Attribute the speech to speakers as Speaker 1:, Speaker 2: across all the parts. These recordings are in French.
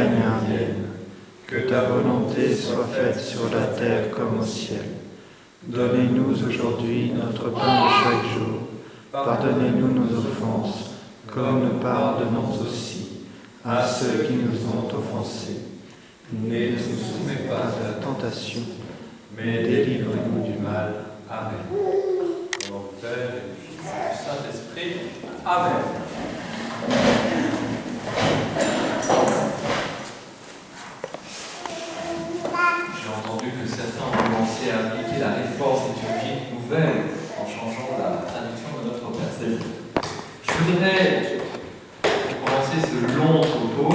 Speaker 1: règne vienne, que ta volonté soit faite sur la terre comme au ciel. Donnez-nous aujourd'hui notre pain de chaque jour. Pardonnez-nous nos offenses, comme nous pardonnons aussi à ceux qui nous ont offensés. Ne nous soumets pas à la tentation, mais délivre-nous du mal. Amen.
Speaker 2: Au nom du Père et du Fils et du Saint-Esprit. Amen. J'ai entendu que certains ont commencé à appliquer la réforme liturgique nouvelle en changeant la traduction de notre Père Céleste. Je voudrais commencer ce long propos.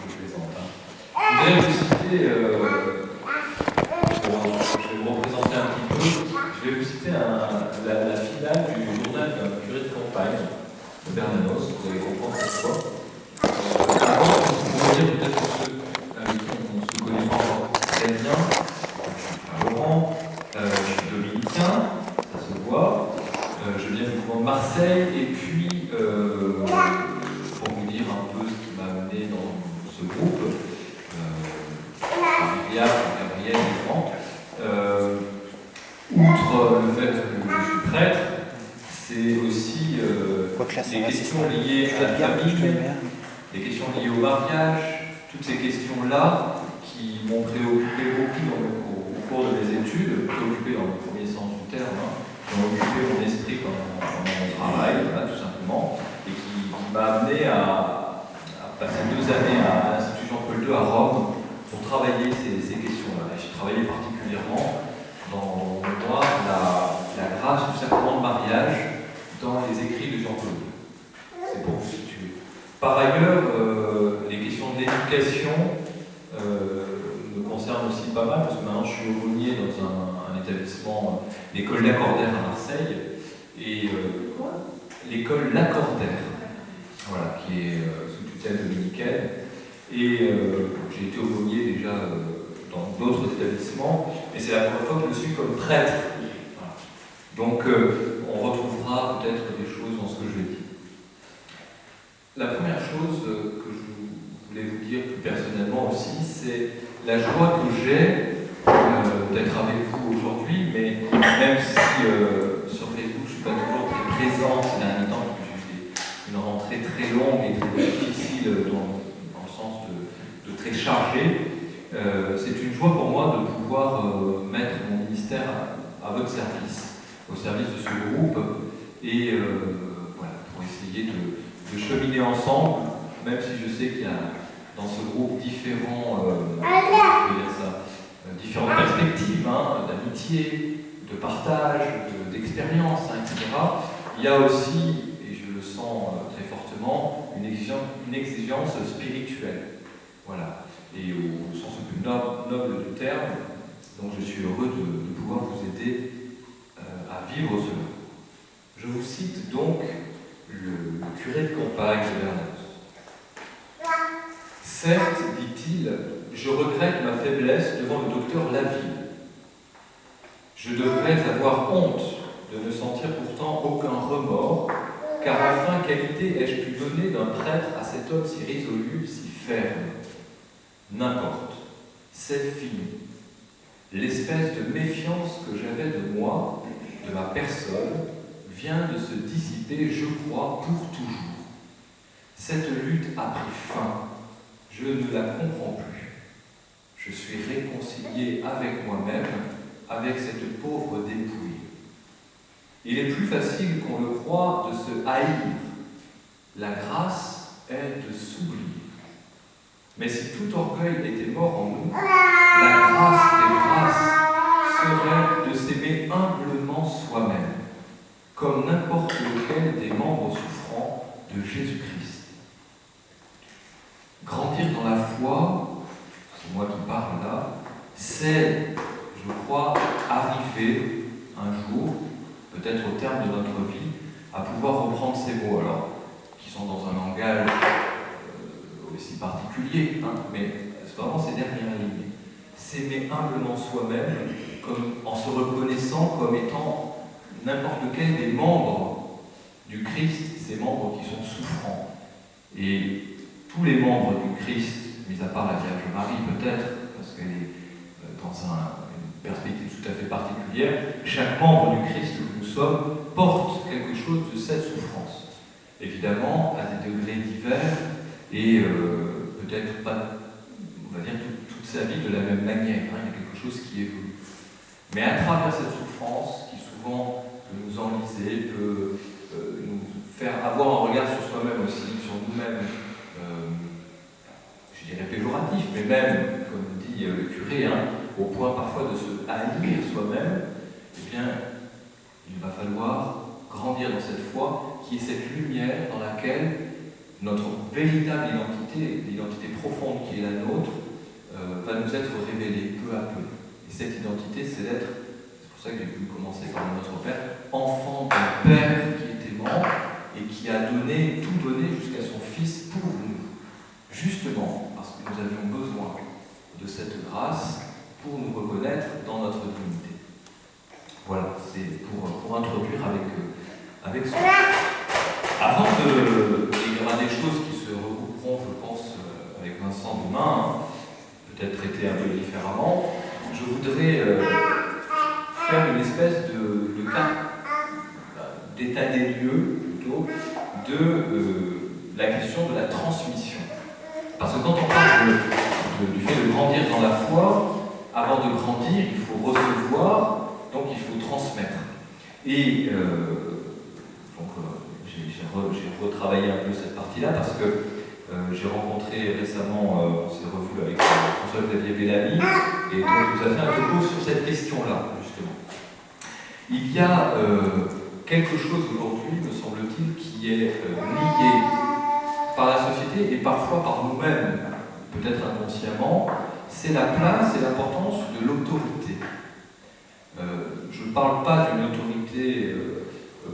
Speaker 2: Je plaisante. Je voudrais vous citer, je vais vous représenter un petit peu. Je vais vous citer la finale du journal d'un curé de campagne de Bernanos. Vous allez comprendre pourquoi. Avant, pour dire peut-être pour ceux avec qui on se connaît pas encore très bien, je suis Laurent, je suis dominicain, ça se voit. Je viens du couvent de Marseille et puis, pour vous dire un peu ce qui m'a amené dans ce groupe, Gabriel et Franck, outre le fait que je suis prêtre, c'est aussi des questions liées à la famille, des questions liées au mariage, toutes ces questions-là qui m'ont préoccupé beaucoup au cours de mes études, préoccupé dans le premier sens du terme, qui ont occupé mon esprit pendant mon travail, voilà, tout simplement, et qui m'a amené à passer 2 années à l'Institut Jean-Paul II à Rome pour travailler ces questions-là. Et j'ai travaillé particulièrement dans mon mémoire la grâce du sacrement de mariage dans les écrits de Jean-Paul II. C'est pour vous situer. Par ailleurs, les questions de l'éducation me concernent aussi pas mal, parce que maintenant je suis aumônier dans un établissement, l'école Lacordaire à Marseille, et l'école Lacordaire, voilà, qui est sous tutelle dominicaine. Et j'ai été aumônier déjà dans d'autres établissements, mais c'est la première fois que je suis comme prêtre. Voilà. Donc on retrouvera peut-être des choses dans ce que je dis. La première chose que je voulais vous dire plus personnellement aussi, c'est la joie que j'ai d'être avec vous aujourd'hui, mais même si sur Facebook je ne suis pas toujours très présent ces derniers temps, parce que j'ai eu une rentrée très longue et très difficile dans le sens de très chargé, c'est une joie pour moi de pouvoir mettre mon ministère à votre service, au service de ce groupe, et voilà, pour essayer de cheminer ensemble, même si je sais qu'il y a dans ce groupe différentes perspectives, d'amitié, de partage, d'expérience, etc. Il y a aussi, et je le sens très fortement, une exigence spirituelle. Voilà. Et au sens le plus noble du terme, donc je suis heureux de pouvoir vous aider à vivre cela. Je vous cite donc le curé de campagne de Bernanos. Certes, dit-il, je regrette ma faiblesse devant le docteur Laville. Je devrais avoir honte de ne sentir pourtant aucun remords, car enfin qualité ai-je pu donner d'un prêtre à cet homme si résolu, si ferme. N'importe, c'est fini. L'espèce de méfiance que j'avais de moi, de ma personne, vient de se dissiper, je crois, pour toujours. Cette lutte a pris fin. Je ne la comprends plus. Je suis réconcilié avec moi-même, avec cette pauvre dépouille. Il est plus facile qu'on le croit de se haïr. La grâce est de s'oublier. Mais si tout orgueil était mort en nous, la grâce des grâces serait de s'aimer humblement soi-même, comme n'importe lequel des membres souffrants de Jésus-Christ. Grandir dans la foi, c'est moi qui parle là, c'est, je crois, arriver un jour, peut-être au terme de notre vie, à pouvoir reprendre ces mots, alors, qui sont dans un langage aussi particulier, mais c'est vraiment ces dernières lignes. S'aimer humblement soi-même, comme en se reconnaissant comme étant n'importe lequel des membres du Christ, ces membres qui sont souffrants. Et tous les membres du Christ, mis à part la Vierge Marie peut-être, parce qu'elle est dans une perspective tout à fait particulière, chaque membre du Christ que nous sommes porte quelque chose de cette souffrance. Évidemment, à des degrés divers, et peut-être pas, on va dire, toute sa vie de la même manière. Il y a quelque chose qui évolue. Mais à travers cette souffrance, qui souvent peut nous enliser, peut nous faire avoir un regard sur soi-même aussi, sur nous-mêmes, je dirais péjoratif, mais même, comme dit le curé, au point parfois de se haïr soi-même, eh bien, il va falloir grandir dans cette foi, qui est cette lumière dans laquelle notre véritable identité, l'identité profonde qui est la nôtre, va nous être révélée peu à peu. Et cette identité, c'est d'être, c'est pour ça que j'ai pu commencer par notre Père, enfant d'un Père qui est aimant et qui a donné, tout donné jusqu'à son Fils pour nous. Justement, parce que nous avions besoin de cette grâce pour nous reconnaître dans notre dignité. Voilà, c'est pour introduire avec ce. Avant de il y aura des choses qui se regrouperont, je pense, avec Vincent demain, peut-être traitées un peu différemment. Je voudrais faire une espèce de cas, d'état des lieux, plutôt, de la question de la transmission. Parce que quand on parle du fait de grandir dans la foi, avant de grandir, il faut recevoir, donc il faut transmettre. Et j'ai retravaillé un peu cette partie-là parce que j'ai rencontré récemment, on s'est revu avec François-Xavier Bellamy, et donc il nous a fait un topo sur cette question-là, justement. Il y a quelque chose aujourd'hui, me semble-t-il, qui est lié par la société et parfois par nous-mêmes, peut-être inconsciemment, c'est la place et l'importance de l'autorité. Je ne parle pas d'une autorité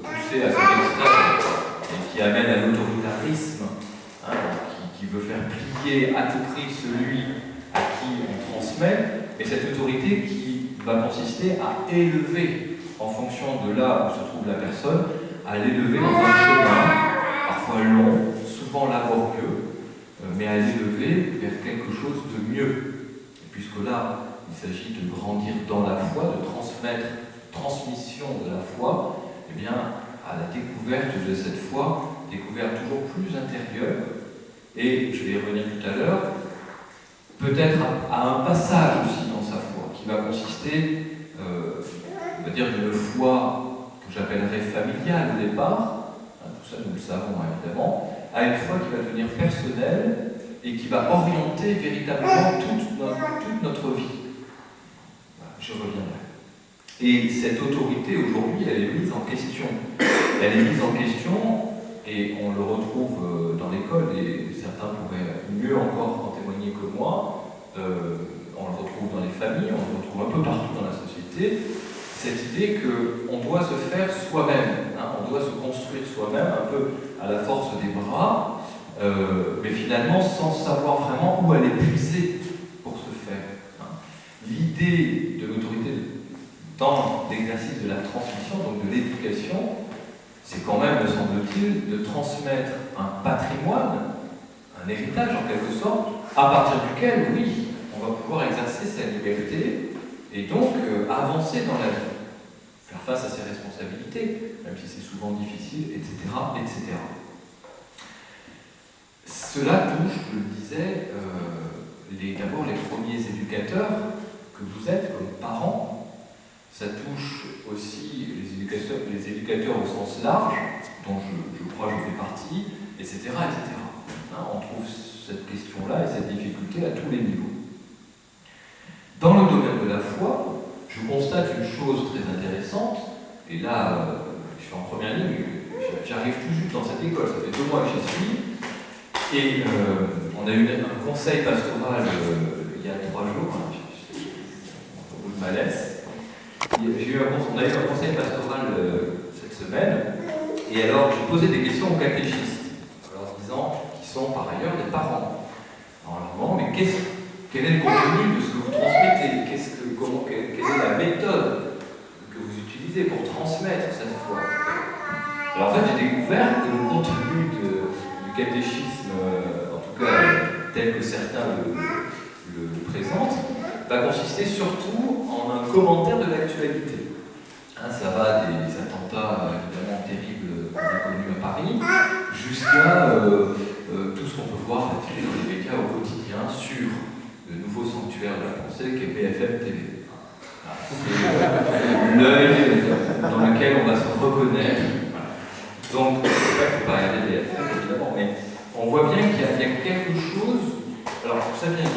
Speaker 2: poussée à cet extrême et qui amène à l'autoritarisme, qui veut faire plier à tout prix celui à qui on transmet, mais cette autorité qui va consister à élever, en fonction de là où se trouve la personne, à l'élever dans un chemin, parfois long, souvent laborieux, mais à l'élever vers quelque chose de mieux. Et puisque là, il s'agit de grandir dans la foi, de transmettre, transmission de la foi, eh bien, à la découverte de cette foi, découverte toujours plus intérieure, et je vais y revenir tout à l'heure, peut-être à un passage aussi dans sa foi, qui va consister, on va dire, d'une foi que j'appellerais familiale au départ, tout ça nous le savons évidemment, à une foi qui va devenir personnelle et qui va orienter véritablement toute notre vie. Je reviendrai. Et cette autorité, aujourd'hui, elle est mise en question. Elle est mise en question, et on le retrouve dans l'école, et certains pourraient mieux encore en témoigner que moi. On le retrouve dans les familles, on le retrouve un peu partout dans la société. Cette idée qu'on doit se faire soi-même, on doit se construire soi-même, un peu à la force des bras, mais finalement sans savoir vraiment où aller puiser pour se faire. L'idée de l'autorité dans l'exercice de la transmission, donc de l'éducation, c'est quand même, me semble-t-il, de transmettre un patrimoine, un héritage en quelque sorte, à partir duquel, oui, on va pouvoir exercer sa liberté et donc avancer dans la vie, faire face à ses responsabilités, même si c'est souvent difficile, etc., etc. Cela touche, je le disais, d'abord les premiers éducateurs que vous êtes comme parents. Ça touche aussi les éducateurs au sens large, dont je crois que je fais partie, etc., etc. On trouve cette question-là et cette difficulté à tous les niveaux. Dans le domaine de la foi, je constate une chose très intéressante, et là, je suis en première ligne, j'arrive tout juste dans cette école, ça fait 2 mois que j'y suis, et on a eu un conseil pastoral il y a 3 jours, on vous le malaise. On a eu un conseil pastoral cette semaine, et alors j'ai posé des questions aux catéchistes, en leur disant qu'ils sont par ailleurs des parents. En leur demandant, mais quel est le contenu de ce que vous transmettez? Quelle est la méthode que vous utilisez pour transmettre cette foi? Alors en fait, j'ai découvert que le contenu du catéchisme, en tout cas commentaire de l'actualité. Hein, ça va des attentats évidemment terribles qu'on a connus à Paris, jusqu'à tout ce qu'on peut voir dans les médias au quotidien sur le nouveau sanctuaire de la pensée qu'est BFM TV. C'est l'œil dans lequel on va se reconnaître. Donc, je ne sais pas regarder BFM évidemment, mais on voit bien qu'il y a quelque chose. Alors, ça vient de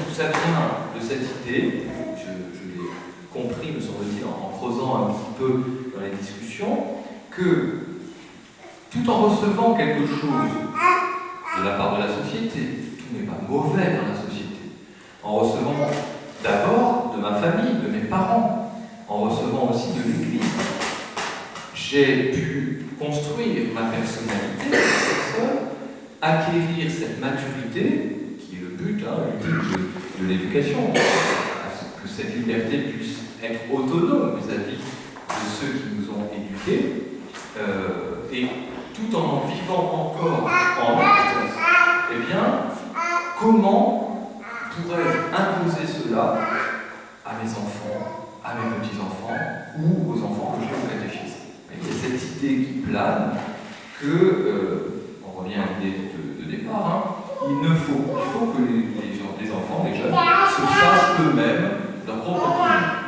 Speaker 2: cette idée, je l'ai compris, me semble-t-il, en creusant un petit peu dans les discussions, que tout en recevant quelque chose de la part de la société, tout n'est pas mauvais dans la société, en recevant d'abord de ma famille, de mes parents, en recevant aussi de l'Église, j'ai pu construire ma personnalité, ma personne, acquérir cette maturité, qui est le but de l'éducation, que cette liberté puisse être autonome vis-à-vis de ceux qui nous ont éduqués, et tout en vivant encore en acte, eh bien, comment pourrais-je imposer cela à mes enfants, à mes petits-enfants, ou aux enfants que j'ai au catéchisme? Il y a cette idée qui plane que, on revient à l'idée de départ, il faut que les enfants, les jeunes, se fassent eux-mêmes leur propre opinion.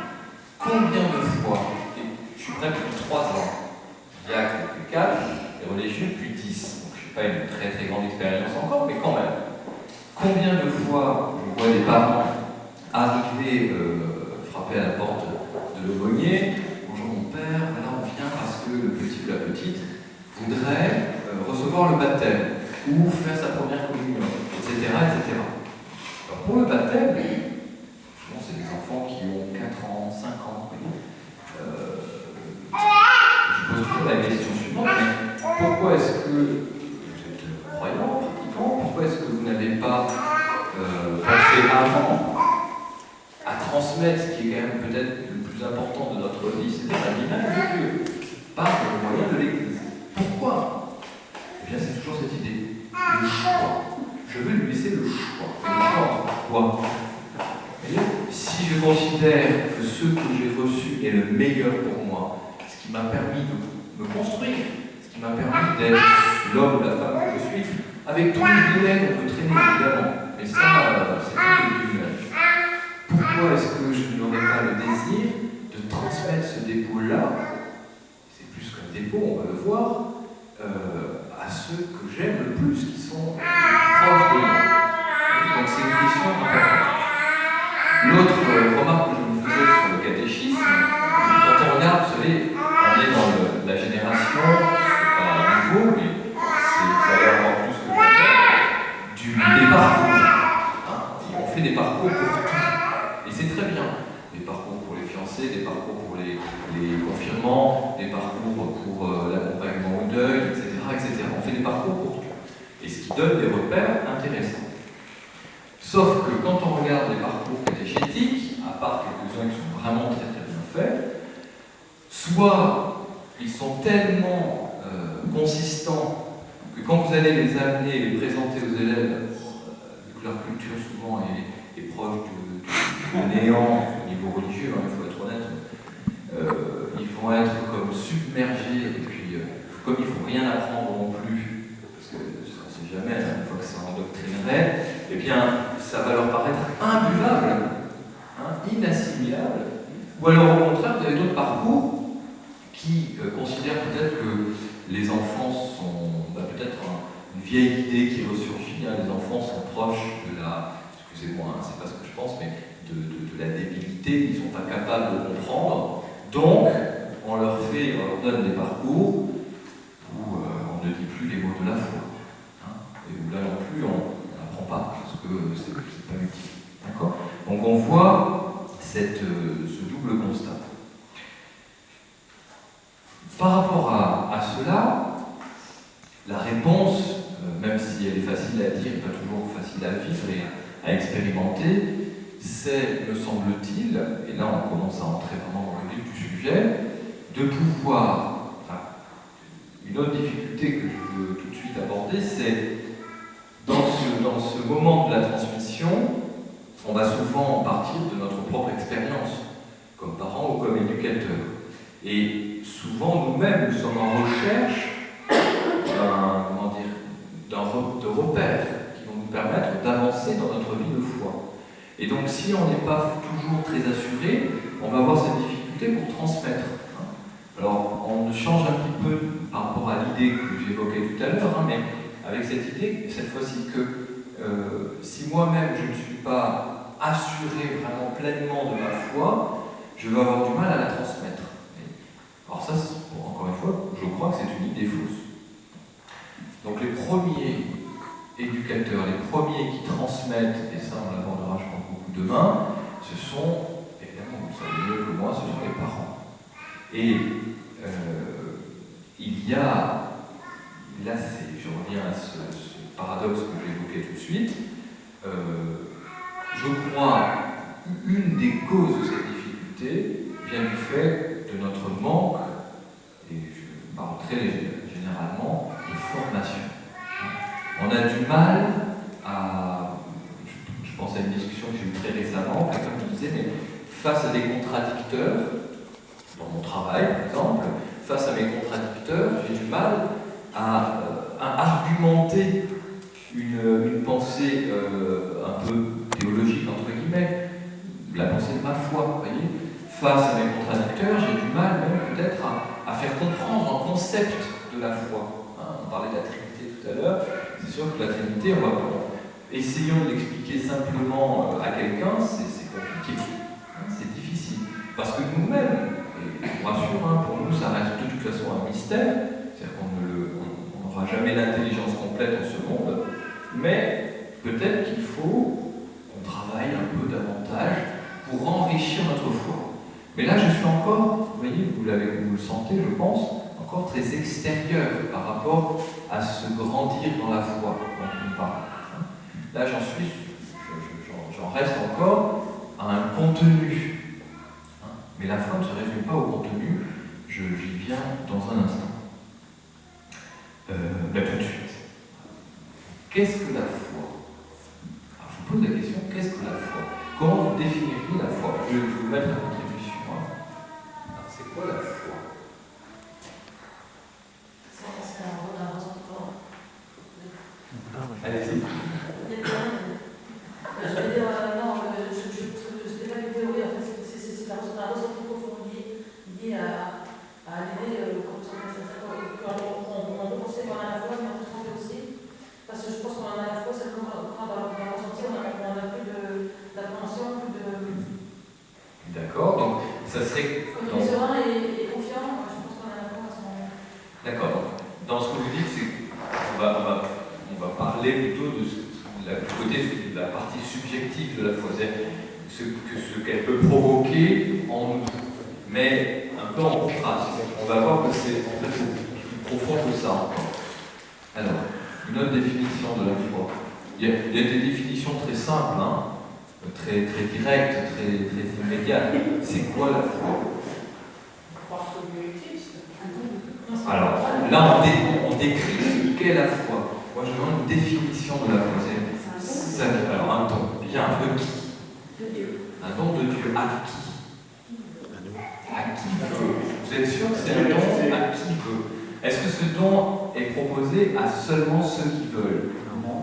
Speaker 2: Combien de fois, et je suis prêtre depuis 3 ans, diacre depuis 4, et religieux depuis 10, donc je n'ai pas une très très grande expérience encore, mais quand même. Combien de fois je vois des parents arriver, frapper à la porte de l'aumônier, bonjour mon père, voilà on vient parce que le petit ou la petite voudrait recevoir le baptême, ou faire sa première communion, etc. etc. Alors pour le baptême, c'est des enfants qui ont 4 ans, 5 ans. Je pose toujours la question suivante, mais pourquoi est-ce que vous êtes croyant, pratiquant, pourquoi est-ce que vous n'avez pas pensé avant à transmettre ce qui est quand même peut-être le plus important de notre vie, c'est-à-dire l'image de Dieu, par le moyen de l'Église? Pourquoi? Eh bien, c'est toujours cette idée, le choix. Je veux lui laisser le choix. Le choix entre quoi? Si je considère que ce que j'ai reçu est le meilleur pour moi, ce qui m'a permis de me construire, ce qui m'a permis d'être l'homme ou la femme que je suis, avec tous les délais qu'on peut traîner évidemment, mais ça, c'est tout humain. Pourquoi est-ce que je n'aurais pas le désir de transmettre ce dépôt-là, c'est plus qu'un dépôt, on va le voir, à ceux que j'aime le plus, qui sont proches de moi? Donc c'est une question importante. L'autre remarque que je me faisais sur le catéchisme, quand on regarde, vous savez, on est dans la génération, c'est pas nouveau, mais ça a l'air encore plus que des parcours. On fait des parcours pour tout. Et c'est très bien. Des parcours pour les fiancés, des parcours pour les confirmants, des parcours pour l'accompagnement au deuil, etc., etc. On fait des parcours pour tout. Et ce qui donne des repères intéressants. Sauf que quand on regarde les parcours catéchétiques, à part quelques-uns qui sont vraiment très très bien faits, soit ils sont tellement consistants que quand vous allez les amener et les présenter aux élèves, vu que leur culture souvent est proche du néant au niveau religieux, il faut être honnête, ils vont être comme submergés, et puis comme il ne faut rien apprendre non plus, parce que on ne sait jamais, une fois que ça endoctrinerait, eh bien, ça va leur paraître imbuvable, inassimilable. Ou alors, au contraire, vous avez d'autres parcours qui considèrent peut-être que les enfants sont peut-être une vieille idée qui ressurgit. Les enfants sont proches de la, excusez-moi, c'est pas ce que je pense, mais de la débilité, ils ne sont pas capables de comprendre. Donc, on leur donne des parcours où on ne dit plus les mots de la foi. Et où là non plus, on n'apprend pas, parce que c'est pas utile. D'accord ? Donc on voit ce double constat. Par rapport à cela, la réponse, même si elle est facile à dire, pas toujours facile à vivre et à expérimenter, c'est, me semble-t-il, et là on commence à entrer vraiment dans le vif du sujet, de pouvoir... Une autre difficulté que je veux tout de suite aborder, c'est dans ce moment de la transmission, on va souvent partir de notre propre expérience, comme parents ou comme Et souvent, nous-mêmes, nous sommes en recherche de repères qui vont nous permettre d'avancer dans notre vie de foi. Et donc, si on n'est pas toujours très assuré, on va avoir cette difficulté pour transmettre. Alors, on change un petit peu par rapport à l'idée que j'évoquais tout à l'heure, mais avec cette idée, cette fois-ci, que si moi-même je ne suis pas assuré vraiment pleinement de ma foi, je vais avoir du mal à la transmettre. Alors ça, encore une fois, je crois que c'est une idée fausse. Donc les premiers éducateurs, les premiers qui transmettent, et ça on l'abordera je pense beaucoup demain, ce sont, évidemment vous savez mieux que moi, ce sont les parents. Et il y a, là je reviens à ce paradoxe que j'évoquais tout de suite, je crois une des causes de cette difficulté vient du fait de notre manque, et je parle très généralement, de formation. On a du mal à... Je pense à une discussion que j'ai eue très récemment, quelqu'un me disait, mais face à des contradicteurs, dans mon travail par exemple, face à mes contradicteurs, j'ai du mal à argumenter une pensée un peu théologique, entre guillemets, la pensée de ma foi, vous voyez. Face à mes contradicteurs, j'ai du mal même peut-être à faire comprendre un concept de la foi. On parlait de la Trinité tout à l'heure, c'est sûr que la Trinité, essayons de l'expliquer simplement à quelqu'un, c'est compliqué, c'est difficile. Parce que nous-mêmes, et je vous rassure, pour nous ça reste de toute façon un mystère, c'est-à-dire qu'on n'aura jamais l'intelligence complète en ce monde, mais peut-être qu'il faut qu'on travaille un peu davantage pour enrichir notre foi. Mais là, je suis encore, vous voyez, vous le sentez, je pense, encore très extérieur par rapport à se grandir dans la foi dont on parle. Là, j'en reste encore à un contenu. Mais la foi ne se résume pas au contenu, j'y viens dans un instant. Tout de suite. Qu'est-ce que la foi? Alors, je vous pose la question, qu'est-ce que la foi? Comment vous définiriez la foi? Je vais vous mettre à contribution. Alors, c'est quoi la foi?
Speaker 3: C'est un ressentiment.
Speaker 2: Allez-y.
Speaker 3: Je vais dire, non, je n'ai pas une théorie, en fait, c'est un ressenti profond lié à l'idée, on peut penser qu'on a la foi, mais on peut tromper aussi. Parce que je pense qu'on en a la foi seulement quand dans le ressenti, on a plus d'appréhension, plus de.
Speaker 2: D'accord, donc ça serait.
Speaker 3: Quand on est serein et confiant, je pense qu'on a la foi à ce moment-là.
Speaker 2: D'accord, donc dans ce que vous dites, c'est qu'on va parler plutôt du côté de la partie subjective de la foi, c'est ce qu'elle peut provoquer en nous, mais un peu en contraste. On va voir que c'est en fait plus profond que ça encore. Alors, une autre définition de la foi. Il y a des définitions très simples, très directes, très immédiates. C'est quoi la foi? Alors, là, on décrit ce qu'est la foi. Moi, je demande une définition de la foi. Alors, un don. Bien, de qui?
Speaker 3: De Dieu.
Speaker 2: Un don de Dieu. À qui? À qui veut? Vous êtes sûr que c'est un don à qui veut? Est-ce que ce don est proposé à seulement ceux qui veulent? Non.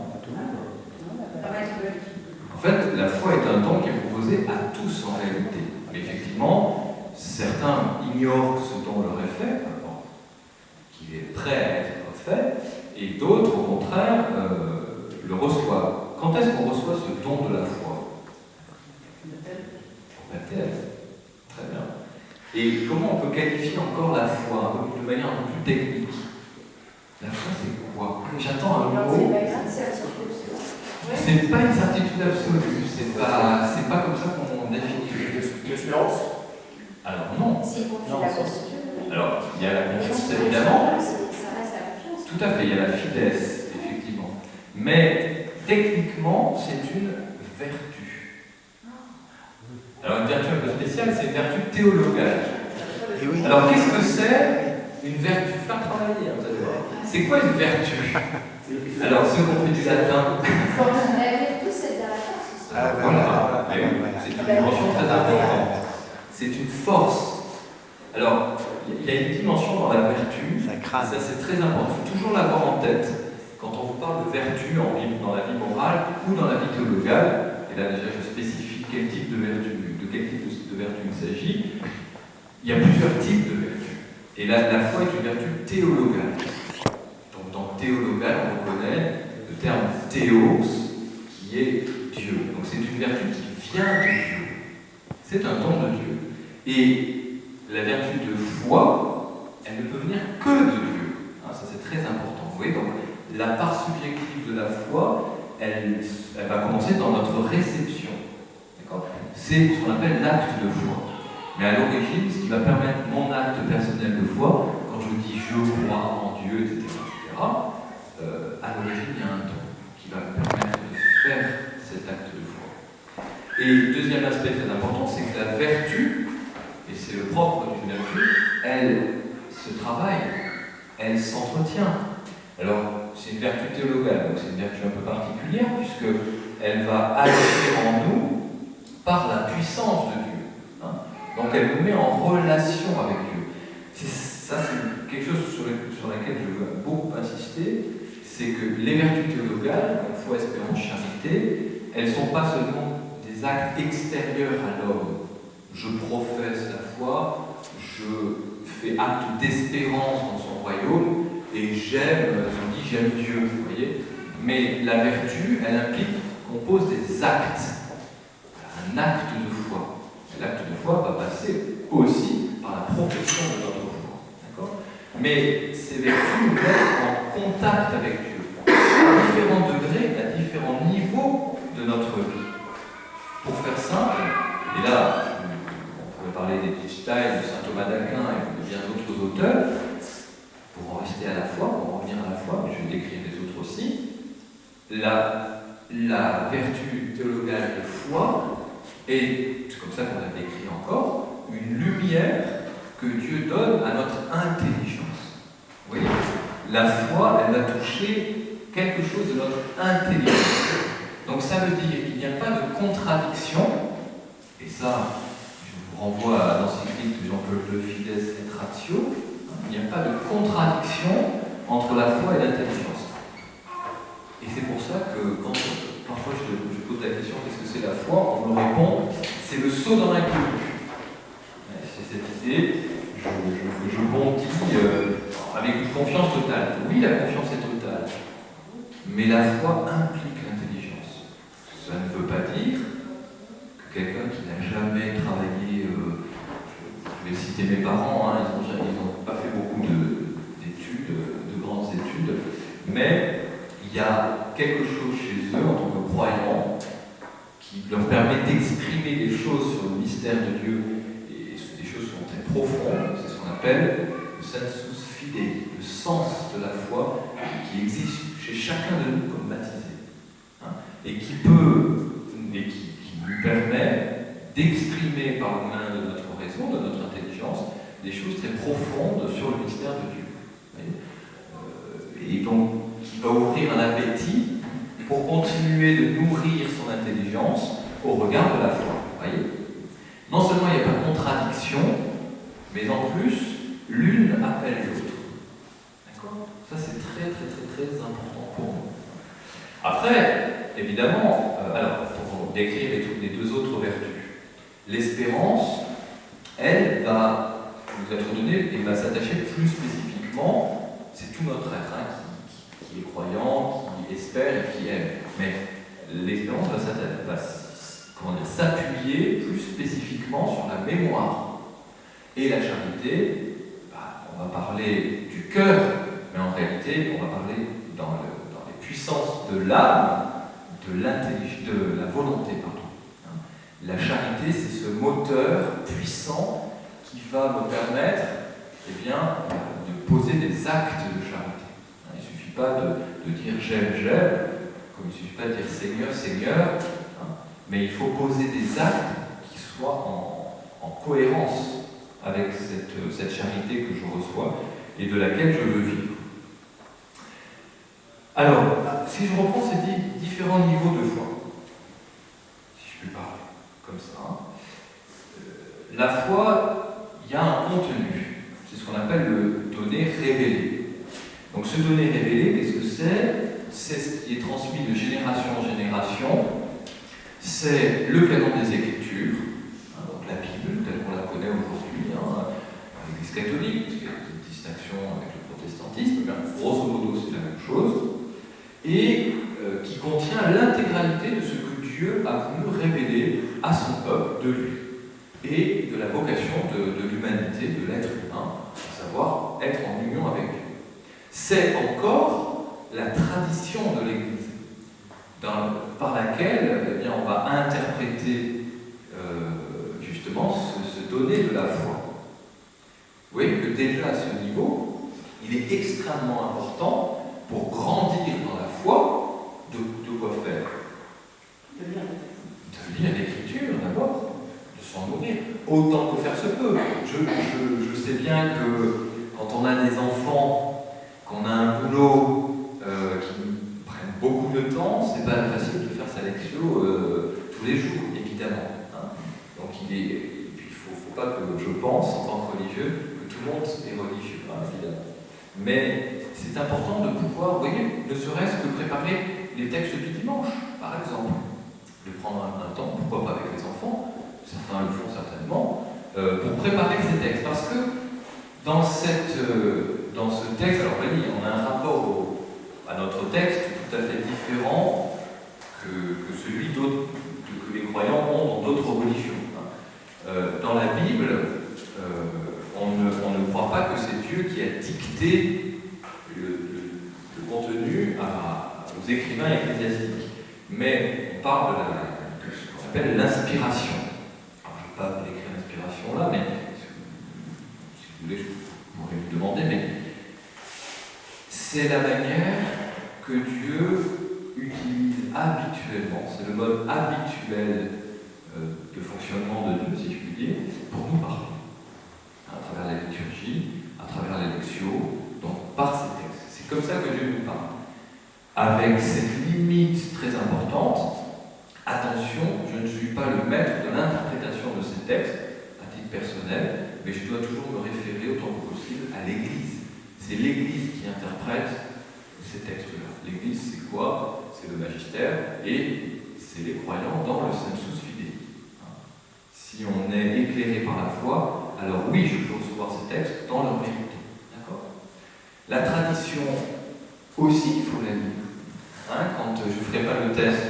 Speaker 2: En fait, la foi est un don qui est proposé à tous en réalité. Mais effectivement, certains ignorent que ce don leur est fait, qu'il est prêt à être fait, et d'autres, au contraire, le reçoivent. Quand est-ce qu'on reçoit ce don de la foi? Au baptême. Très bien. Et comment on peut qualifier encore la foi, de manière un peu plus technique? La foi, c'est quoi? J'attends un mot. C'est pas une certitude absolue. C'est pas comme ça qu'on définit.
Speaker 4: L'espérance?
Speaker 2: Alors non.
Speaker 3: C'est la constitution.
Speaker 2: Alors, il y a la confiance, évidemment.
Speaker 3: Ça reste la confiance.
Speaker 2: Tout à fait, il y a la fidesse, effectivement. Mais techniquement, c'est une vertu. Alors, une vertu un peu spéciale, c'est une vertu théologale. Alors, qu'est-ce que c'est une vertu? Faire travailler, vous allez voir. C'est quoi une vertu? Alors, ceux qui ont fait du latin.
Speaker 1: Ah,
Speaker 2: voilà. C'est une dimension très importante. C'est une force. Alors, il y a une dimension dans la vertu, ça c'est très important, il faut toujours l'avoir en tête. Quand on vous parle de vertu dans la vie morale ou dans la vie théologale, et là déjà je spécifie quel type de vertu, de quel type de vertu il s'agit, il y a plusieurs types de vertus. Et là, la foi est une vertu théologale. Donc dans théologal, on reconnaît le terme théos, qui est Dieu. Donc c'est une vertu qui vient de Dieu. C'est un don de Dieu. Et la vertu de foi, elle ne peut venir que de Dieu. Ça c'est très important. Vous voyez, donc la part subjective de la foi, elle va commencer dans notre réception. C'est ce qu'on appelle l'acte de foi. Mais à l'origine, ce qui va permettre mon acte personnel de foi, quand je dis je crois en Dieu, etc., à l'origine, il y a un don qui va me permettre de faire cet acte de foi. Et le deuxième aspect très important, c'est que la vertu, et c'est le propre d'une vertu, elle se travaille, elle s'entretient. Alors, c'est une vertu théologale, donc c'est une vertu un peu particulière, puisqu'elle va agir en nous par la puissance de Dieu. Donc elle nous met en relation avec Dieu. Ça, c'est quelque chose sur laquelle je veux beaucoup insister, c'est que les vertus théologales, comme foi, espérance, charité, elles ne sont pas seulement des actes extérieurs à l'homme. Je professe la foi, je fais acte d'espérance dans son royaume, et j'aime Dieu, vous voyez. Mais la vertu, elle implique qu'on pose des actes, un acte de foi. L'acte de foi va passer aussi par la profession de notre foi. D'accord ? Mais ces vertus nous mettent en contact avec Dieu, à différents degrés, à différents niveaux de notre vie. Pour faire simple, et là, on pourrait parler des Dichtstein, de saint Thomas d'Aquin et de bien d'autres auteurs, pour en rester à la foi, pour en revenir à la foi, mais je vais décrire les autres aussi, la vertu théologale de foi est, c'est comme ça qu'on l'a décrit encore, une lumière que Dieu donne à notre intelligence. Vous voyez, la foi, elle va toucher quelque chose de notre intelligence. Donc ça veut dire qu'il n'y a pas de contradiction, et ça, je vous renvoie à l'encyclique de Jean-Paul II, Fides et Ratio, il n'y a pas de contradiction entre la foi et l'intelligence. Et c'est pour ça que quand parfois je pose la question, qu'est-ce que c'est la foi? On me répond, c'est le saut dans l'inconnu. C'est cette idée, je bondis avec une confiance totale. Oui, la confiance est totale, mais la foi implique l'intelligence. Ça ne veut pas dire que quelqu'un qui n'a jamais travaillé, je vais citer mes parents, ils n'ont pas fait beaucoup d'études, de grandes études, mais il y a quelque chose chez eux en tant que croyants qui leur permet d'exprimer des choses sur le mystère de Dieu, et des choses qui sont très profondes. C'est ce qu'on appelle le sensus fidei, le sens de la foi qui existe chez chacun de nous comme baptisés, et qui nous permet d'exprimer par le moyen de notre raison, de notre intelligence, des choses très profondes sur le mystère de Dieu. Et donc, qui va ouvrir un appétit pour continuer de nourrir son intelligence au regard de la foi. Voyez, non seulement il n'y a pas de contradiction, mais en plus, l'une appelle l'autre. D'accord ? Ça, c'est très, très, très, très important pour nous. Après, évidemment, pour décrire les deux autres vertus, l'espérance, elle va nous être donnée et va s'attacher plus spécifiquement, c'est tout notre être, qui est croyant, qui espère et qui aime. Mais l'espérance va s'appuyer plus spécifiquement sur la mémoire. Et la charité, on va parler du cœur, mais en réalité, on va parler dans les puissances de l'âme, de la volonté. La charité, c'est ce moteur puissant qui va me permettre de poser des actes de charité. Il ne suffit pas de dire j'aime, comme il ne suffit pas de dire Seigneur, Seigneur, mais il faut poser des actes qui soient en cohérence avec cette charité que je reçois et de laquelle je veux vivre. Alors, si je reprends ces différents niveaux de foi, si je puis parler comme ça, la foi, il y a un contenu. C'est ce qu'on appelle le donné révélé. Donc ce donné révélé, qu'est-ce que c'est? C'est ce qui est transmis de génération en génération. C'est le canon des Écritures, donc la Bible, telle qu'on la connaît aujourd'hui, l'Église catholique, parce qu'il y a une distinction avec le protestantisme, mais grosso modo c'est la même chose, et qui contient l'intégralité de ce que Dieu a voulu révéler à son peuple de lui, et de la vocation de l'humanité, de l'être humain, à savoir être en union avec Dieu. C'est encore la tradition de l'Église, par laquelle eh bien, on va interpréter justement ce donné de la foi. Vous voyez que déjà à ce niveau, il est extrêmement important pour grandir dans la foi, de quoi faire? De lire l'Écriture d'abord, de s'en nourrir, autant que faire se peut. Je sais bien que quand on a des enfants, qu'on a un boulot qui prenne beaucoup de temps, c'est pas facile de faire sa lectio tous les jours, évidemment. Hein. Donc il faut pas que je pense, en tant que religieux, que tout le monde est religieux, hein, évidemment. Mais c'est important de pouvoir, vous voyez, ne serait-ce que préparer les textes du dimanche, par exemple. De prendre un temps, pourquoi pas avec les enfants, certains le font certainement, pour préparer ces textes. Parce que dans ce texte, alors vous voyez, on a un rapport à notre texte tout à fait différent que celui que les croyants ont dans d'autres religions. Dans la Bible, on ne croit pas que c'est Dieu qui a dicté le contenu aux écrivains ecclésiastiques. Mais on parle de ce qu'on appelle l'inspiration. Alors je ne vais pas décrire l'inspiration là, mais si vous voulez, je pourrais vous demander, mais c'est la manière que Dieu utilise habituellement, c'est le mode habituel de fonctionnement de Dieu, si je puis dire, pour nous parler. À travers la liturgie, à travers les lections, donc par ces textes. C'est comme ça que Dieu nous parle. Avec cette limite très importante, attention, je ne suis pas le maître de l'interprétation de ces textes à titre personnel, mais je dois toujours me référer autant que possible à l'Église. C'est l'Église qui interprète ces textes-là. L'Église, c'est quoi? C'est le magistère et c'est les croyants dans le sensus fidei. Si on est éclairé par la foi, alors oui, je peux recevoir ces textes dans leur vérité. D'accord? La tradition aussi, il faut la lire. Quand je ne ferai pas le test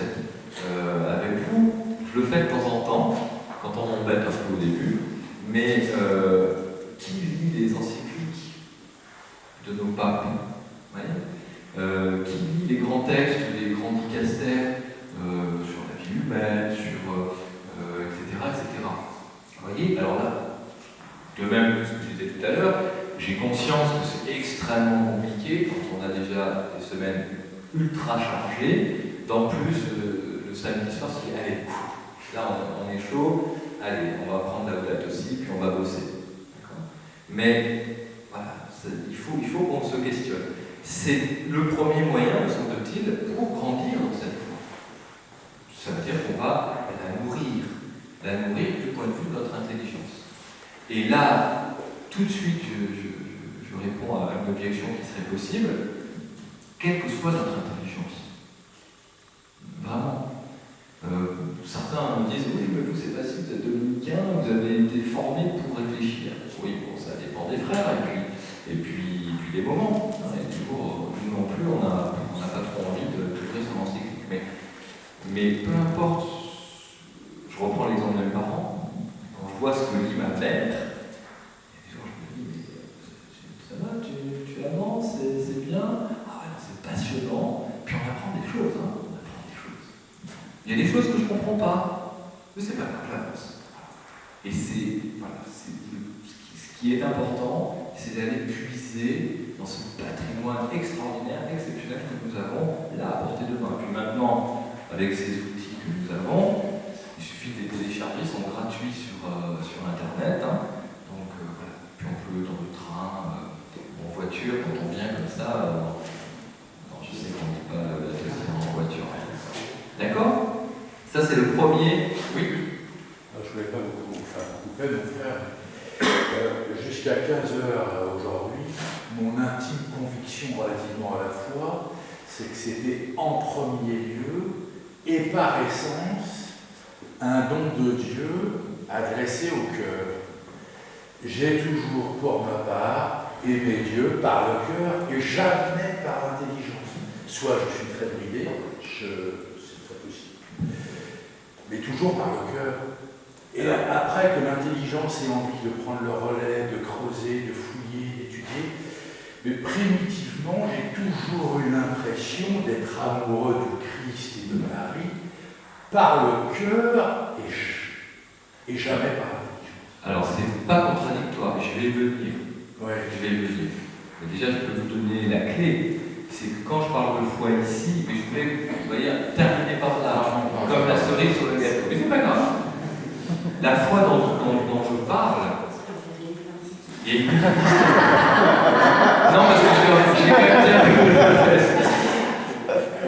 Speaker 2: avec vous, je le fais de temps en temps, quand on m'embête un peu au début, mais qui lit les encycliques de nos papes? Qui lit les grands textes, les grands dicastères sur la vie humaine, etc., etc. Vous voyez, alors là, de même que ce que je disais tout à l'heure, j'ai conscience que c'est extrêmement compliqué quand on a déjà des semaines ultra chargées. D'en plus, le samedi soir, c'est allez, là on est chaud, allez, on va prendre la boulette aussi, puis on va bosser. Mais voilà, il faut qu'on se questionne. C'est le premier moyen, me semble-t-il, pour grandir dans cette foi. Ça veut dire qu'on va la nourrir du point de vue de notre intelligence. Et là, tout de suite, je réponds à une objection qui serait possible, quelle que soit notre intelligence. Vraiment. Certains me disent, oui, mais vous, c'est facile, vous êtes dominicain, vous avez été formé pour réfléchir. Oui, bon, ça dépend des frères, et puis des moments. Et toujours, nous non plus, on n'a pas trop envie de lire son encyclique. Mais peu importe, je reprends l'exemple de mes parents, quand je vois ce que lit ma mère, je me dis, mais ça va, tu avances, c'est bien, ah ouais, c'est passionnant, puis on apprend des choses, on apprend des choses. Il y a des choses que je ne comprends pas, mais c'est pas grave, j'avance. Et ce qui est important, c'est d'aller puiser dans ce patrimoine extraordinaire, exceptionnel que nous avons là à portée de main. Puis maintenant, avec ces outils que nous avons, il suffit de les télécharger, ils sont gratuits sur Internet. Donc voilà, puis on peut dans le train, en voiture, quand on vient comme ça, non, je sais qu'on ne dit pas la deuxième en voiture. D'accord? Ça c'est le premier. Oui.
Speaker 4: Je ne voulais pas vous faire couper, mon frère. jusqu'à 15 heures aujourd'hui, mon intime conviction relativement à la foi, c'est que c'était en premier lieu et par essence un don de Dieu adressé au cœur. J'ai toujours, pour ma part, aimé Dieu par le cœur et jamais par l'intelligence. Soit je suis très bridé, c'est très possible, mais toujours par le cœur. Et après que l'intelligence ait envie de prendre le relais, de creuser, de fouiller, d'étudier, mais primitivement, j'ai toujours eu l'impression d'être amoureux du Christ et de Marie par le cœur et jamais par l'intelligence.
Speaker 2: Alors, c'est pas contradictoire, mais je vais y venir.
Speaker 4: Ouais.
Speaker 2: Je vais y venir. Mais déjà, je peux vous donner la clé. C'est que quand je parle de foi ici, mais je voulais, vous voyez, terminer par là, comme la cerise sur le gâteau. Mais c'est pas grave. La foi dont je parle, il y a une... Non, parce que je vais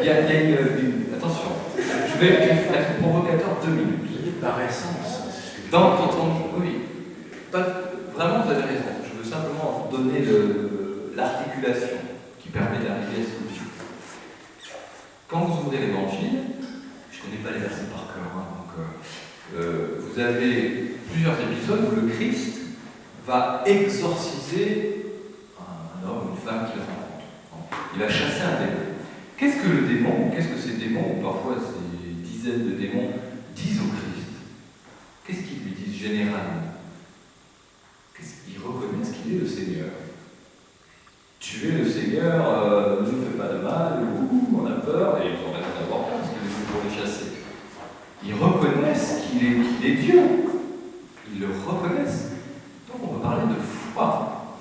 Speaker 2: il y a une... Attention, je vais être provocateur 2 minutes.
Speaker 4: Par essence.
Speaker 2: Oui, vraiment vous avez raison. Je veux simplement donner l'articulation qui permet d'arriver à ce que je dis. Quand vous ouvrez l'évangile, je ne connais pas les versets par cœur, donc vous avez plusieurs épisodes où le Christ va exorciser un homme, une femme qu'il rencontre. Il va chasser un démon. Qu'est-ce que le démon, qu'est-ce que ces démons, ou parfois ces dizaines de démons, disent au Christ? Qu'est-ce qu'ils lui disent généralement? Ils reconnaissent qu'il est le Seigneur. Tu es le Seigneur, ne nous fais pas de mal, on a peur, et ils ont raison d'avoir peur parce qu'il est pour les chasser. Ils reconnaissent qu'il est Dieu. Ils le reconnaissent. Donc on peut parler de foi.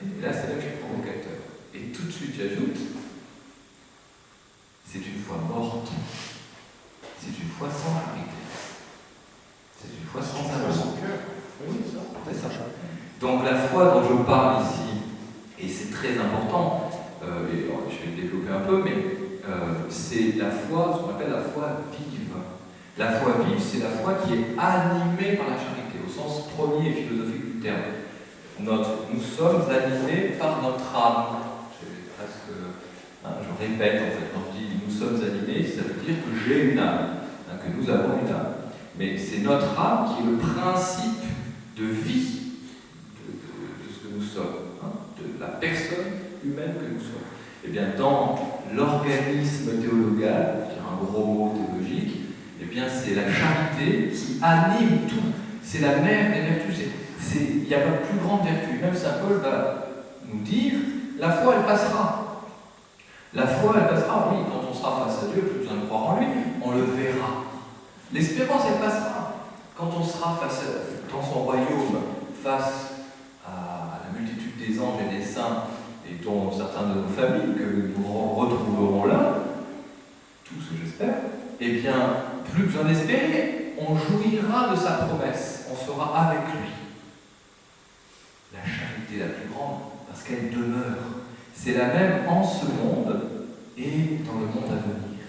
Speaker 2: Et là, c'est là que je suis provocateur. Et tout de suite, j'ajoute, c'est une foi morte. C'est une foi sans charité. C'est une foi sans amour. Oui, c'est ça. Donc la foi dont je parle ici, et c'est très important, et je vais le développer un peu, mais c'est la foi, ce qu'on appelle la foi vive. La foi vive, c'est la foi qui est animée par la charité, au sens premier et philosophique du terme. Nous sommes animés par notre âme. Je répète en fait, quand je dis nous sommes animés, ça veut dire que j'ai une âme, que nous avons une âme. Mais c'est notre âme qui est le principe de vie de ce que nous sommes, de la personne humaine que nous sommes. Et bien dans l'organisme théologal, c'est un gros mot théologique, et bien c'est la charité qui anime tout. C'est la mère des vertus. Il n'y a pas de plus grande vertu. Même Saint Paul va nous dire, la foi elle passera. La foi elle passera, oui, quand on sera face à Dieu, plus besoin de croire en lui, on le verra. L'espérance elle passera. Quand on sera dans son royaume, face à la multitude des anges et des saints, et dont certains de nos familles, que nous retrouverons là, tous j'espère, eh bien, plus besoin d'espérer, on jouira de sa promesse, on sera avec lui. La charité la plus grande, parce qu'elle demeure. C'est la même en ce monde et dans le monde à venir.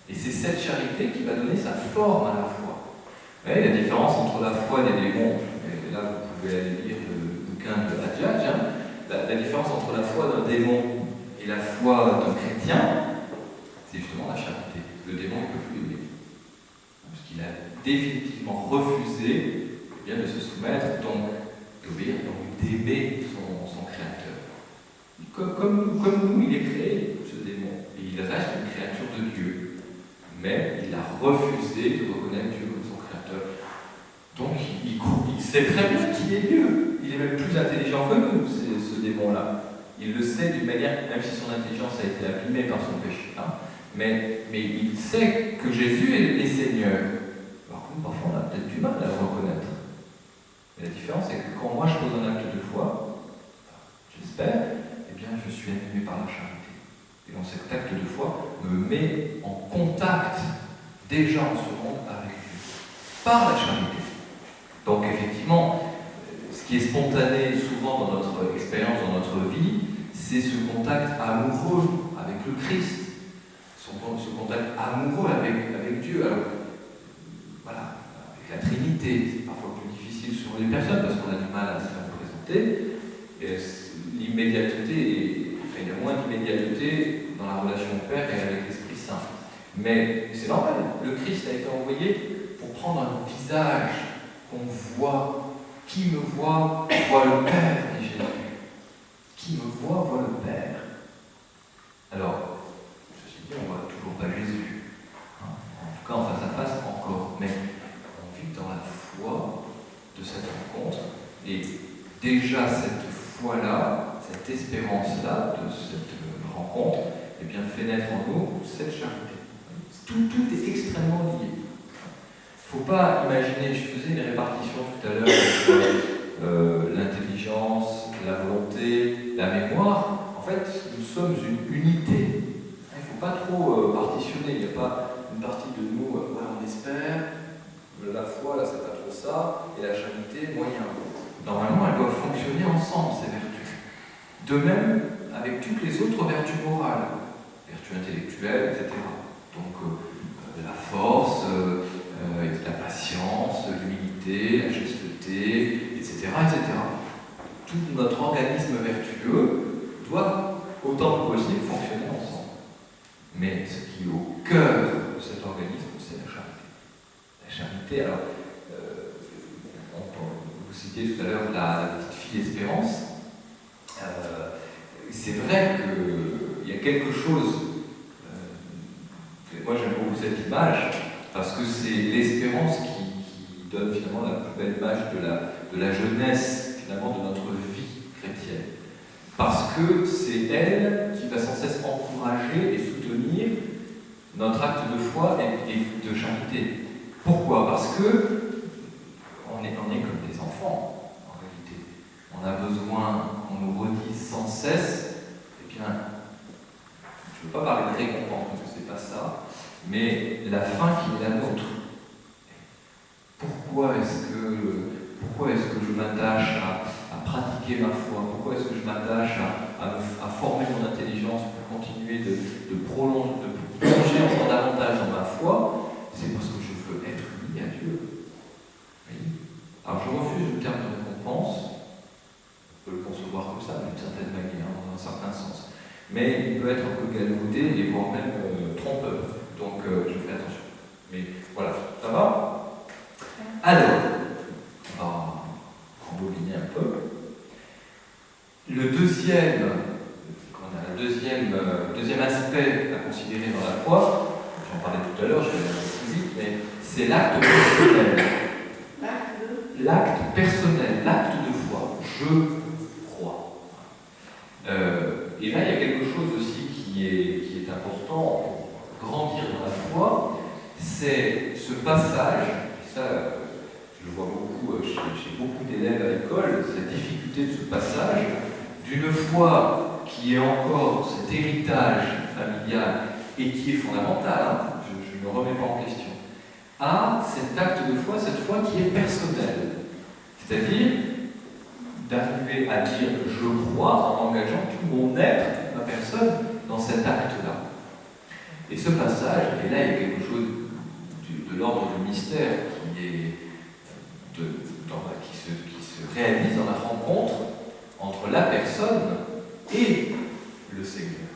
Speaker 2: Et c'est cette charité qui va donner sa forme à la foi. Vous voyez la différence entre la foi des démons, et là vous pouvez aller lire le bouquin de Hadjadj, la différence entre la foi d'un démon et la foi d'un chrétien, c'est justement la charité. Le démon ne peut plus aimer. Parce qu'il a définitivement refusé de se soumettre, donc d'obéir, donc d'aimer son créateur. Comme nous, il est créé, ce démon, et il reste une créature de Dieu. Mais il a refusé de reconnaître Dieu comme son créateur. Donc il sait très bien qu'il est Dieu. Il est même plus intelligent que nous, ce démon-là. Il le sait d'une manière, même si son intelligence a été abîmée par son péché. Mais il sait que Jésus est Seigneur. Alors que nous, parfois, on a peut-être du mal à le reconnaître. Mais la différence, c'est que quand moi je pose un acte de foi, j'espère, je suis animé par la charité. Et donc cet acte de foi me met en contact déjà en ce monde avec Dieu, par la charité. Donc effectivement, ce qui est spontané souvent dans notre expérience, dans notre vie, c'est ce contact amoureux avec le Christ, ce contact amoureux avec Dieu. Alors, voilà, avec la Trinité, c'est parfois plus difficile sur des personnes, parce qu'on a du mal à se faire présenter. Et l'immédiateté, il y a moins d'immédiateté dans la relation au Père et avec l'Esprit Saint. Mais c'est normal, le Christ a été envoyé pour prendre un visage qu'on voit. Qui me voit le Père, dit Jésus. Qui me voit le Père. Alors, ceci dit, on ne voit toujours pas Jésus. En tout cas, en face à face, encore. Mais on vit dans la foi de cette rencontre. Et déjà, cette foi-là, cette espérance-là de cette rencontre, eh bien, fait naître en nous cette charité. Tout est extrêmement lié. Il ne faut pas imaginer, je faisais une répartition tout à l'heure entre l'intelligence, la volonté, la mémoire. En fait, nous sommes une unité. Il ne faut pas trop partitionner. Il n'y a pas une partie de nous, on espère, la foi, là, c'est pas trop ça, et la charité, moyen. Normalement, elles doivent fonctionner ensemble, ces vertus. De même, avec toutes les autres vertus morales, vertus intellectuelles, etc. Donc, la force, la patience, l'humilité, la chasteté, etc., etc. Tout notre organisme vertueux doit, autant que possible, fonctionner ensemble. Mais ce qui est au cœur de cet organisme, c'est la charité. La charité, alors, vous citiez tout à l'heure la petite fille Espérance. C'est vrai qu'il y a quelque chose, moi j'aime beaucoup cette image, parce que c'est l'espérance qui donne finalement la plus belle image de la jeunesse, finalement, de notre vie chrétienne. Parce que c'est elle qui va sans cesse encourager et soutenir notre acte de foi et de charité. Pourquoi? Parce que on est comme des enfants, en réalité. On a besoin qu'on nous redise sans cesse, eh bien, je ne veux pas parler de récompense, parce que c'est pas ça, mais la fin qui est la nôtre. Pourquoi est-ce que je m'attache à pratiquer ma foi? Pourquoi est-ce que je m'attache à former mon intelligence pour continuer de plonger encore davantage dans ma foi? C'est parce que je veux être uni à Dieu. Oui. Alors je refuse le terme de récompense. On peut le concevoir comme ça, d'une certaine manière, dans un certain sens. Mais il peut être un peu galvaudé et voire même trompeur. Donc je fais attention. Mais voilà, ça va? Alors, on va embobiner un peu. Le deuxième aspect à considérer dans la foi, j'en parlais tout à l'heure, je vais aller un peu plus vite, mais c'est l'acte personnel. L'acte personnel, l'acte de foi. Je crois. Et là, il y a quelque chose aussi qui est important pour grandir dans la foi, c'est ce passage, et ça, je le vois beaucoup chez beaucoup d'élèves à l'école, cette difficulté de ce passage, d'une foi qui est encore cet héritage familial et qui est fondamental, hein, je ne me remets pas en question, à cet acte de foi, cette foi qui est personnelle. C'est-à-dire d'arriver à dire « je crois » en engageant tout mon être, ma personne, dans cet acte-là. Et ce passage, et là il y a quelque chose de l'ordre du mystère qui se réalise dans la rencontre entre la personne et le Seigneur.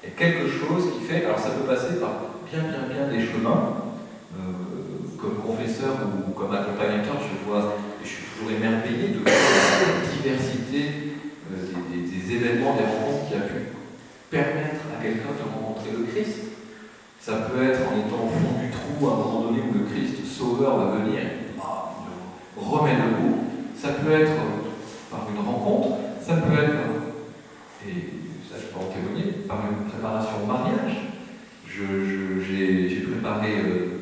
Speaker 2: Il y a quelque chose qui fait, alors ça peut passer par bien des chemins. Comme confesseur ou comme accompagnateur, je suis toujours émerveillé de voir la diversité des événements, des rencontres qui a pu permettre à quelqu'un de rencontrer le Christ. Ça peut être en étant au fond du trou à un moment donné où le Christ sauveur va venir et remet le coup. Ça peut être par une rencontre, ça peut être, et ça je peux en témoigner, par une préparation au mariage. J'ai préparé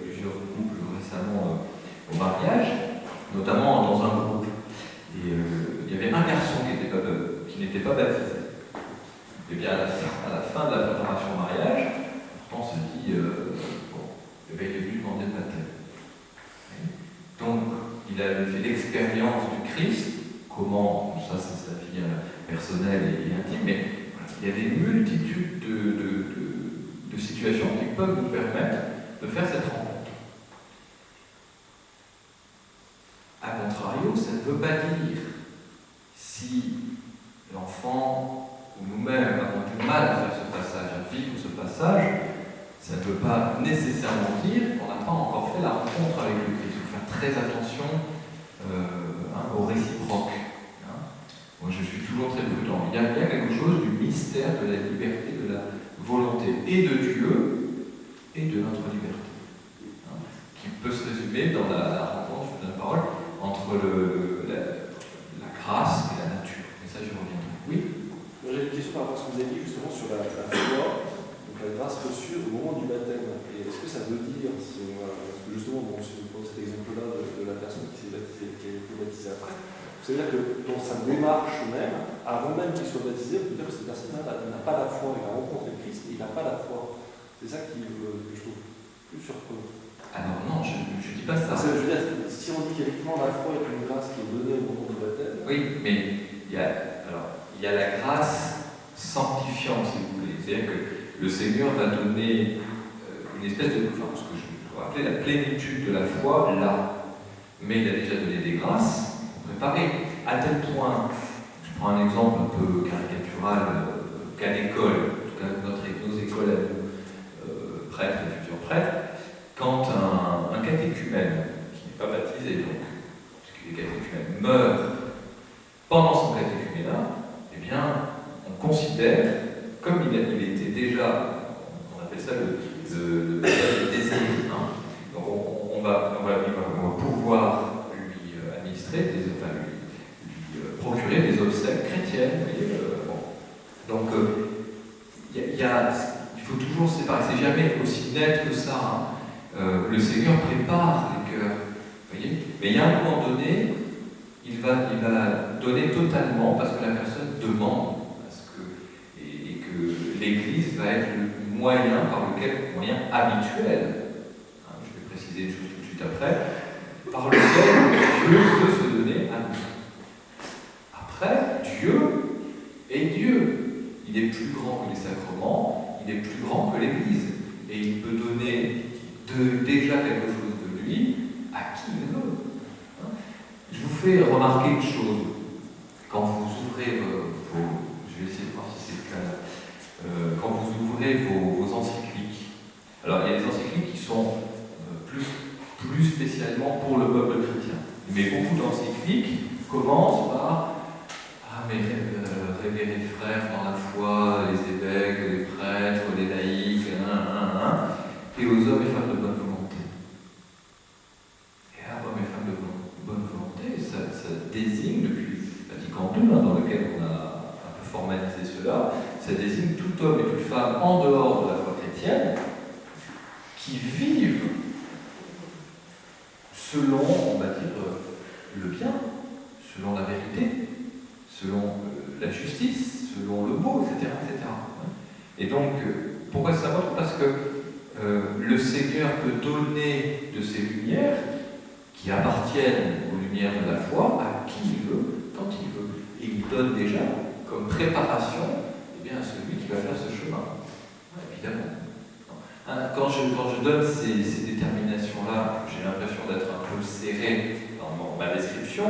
Speaker 2: plusieurs couples récemment au mariage, notamment dans un groupe. Et il y avait un garçon qui n'était pas baptisé. Et bien à la fin de la préparation au mariage, on se dit, il est venu demander le baptême. Donc, il avait fait l'expérience du Christ, comment, ça c'est sa vie personnelle et intime, mais voilà, il y a des multitudes de situations qui peuvent nous permettre de faire cette rencontre. A contrario, ça ne veut pas dire si l'enfant ou nous-mêmes avons du mal à faire ce passage, à vivre ce passage, ça ne veut pas nécessairement dire qu'on n'a pas encore fait la rencontre avec le Christ. Il faut faire très attention au réciproque. Moi, je suis toujours très prudent. Il y a quelque chose du mystère de la liberté, de la volonté, et de Dieu, et de notre liberté, qui peut se résumer dans la rencontre de la parole entre la grâce et la nature. Et ça, je reviendrai. Oui.
Speaker 5: J'ai une question par rapport à ce que vous avez dit justement sur la foi, donc la grâce reçue au moment du baptême. Et est-ce que ça veut dire, parce que justement, bon, si vous prenez cet exemple-là de la personne qui a été baptisée après, c'est-à-dire que dans sa démarche même, avant même qu'il soit baptisé, on peut dire que cette personne-là n'a pas la foi, il a rencontré Christ et il n'a pas la foi. C'est ça que je trouve plus surprenant.
Speaker 2: Alors non, je ne dis pas ça.
Speaker 5: Je veux dire, si on dit qu'effectivement la foi est une grâce qui est donnée au moment du baptême.
Speaker 2: Oui, mais il y a la grâce sanctifiante, si vous voulez. C'est-à-dire que le Seigneur va donner une espèce de, ce que je pourrais appeler la plénitude de la foi là. Mais il a déjà donné des grâces préparées, à tel point, je prends un exemple un peu caricatural, qu'à l'école, en tout cas nos écoles à nous, prêtres et futurs prêtres, quand un catéchumène qui n'est pas baptisé, donc, parce que les catéchumènes meurent pendant son catéchuménat, eh bien, on considère, comme il était déjà, on appelle ça le désir, donc on va pouvoir lui administrer, lui procurer des obsèques chrétiennes, vous voyez, bon. Donc, il faut toujours séparer, c'est jamais aussi net que ça. Le Seigneur prépare les cœurs, vous voyez, mais il y a un moment donné, il va donner totalement parce que la personne demande, et que l'Église va être le moyen moyen habituel, je vais préciser une chose tout de suite après, par lequel Dieu peut se donner à nous. Après, Dieu est Dieu. Il est plus grand que les sacrements, il est plus grand que l'Église. Et il peut donner déjà quelque chose de lui à qui il veut. Je vous fais remarquer une chose. Quand vous ouvrez je vais essayer de voir si c'est le cas là. Quand vous ouvrez vos encycliques, alors il y a des encycliques qui sont plus spécialement pour le peuple chrétien. Mais beaucoup d'encycliques commencent par révérer les frères dans la foi, les évêques, les prêtres, les laïcs, et aux hommes et femmes de bonne volonté. Et hommes et femmes de bonne volonté, ça désigne, depuis Vatican II, dans lequel on a un peu formalisé cela, ça désigne tout homme et toute femme en dehors de la foi chrétienne qui vivent selon, on va dire, le bien, selon la vérité, selon la justice, selon le beau, etc. etc. Et donc, pourquoi c'est important ? Parce que le Seigneur peut donner de ces lumières qui appartiennent aux lumières de la foi à qui il veut, quand il veut. Et il donne déjà comme préparation à celui qui va faire ce chemin. Évidemment. Quand je donne ces déterminations-là, j'ai l'impression d'être un peu serré dans ma description.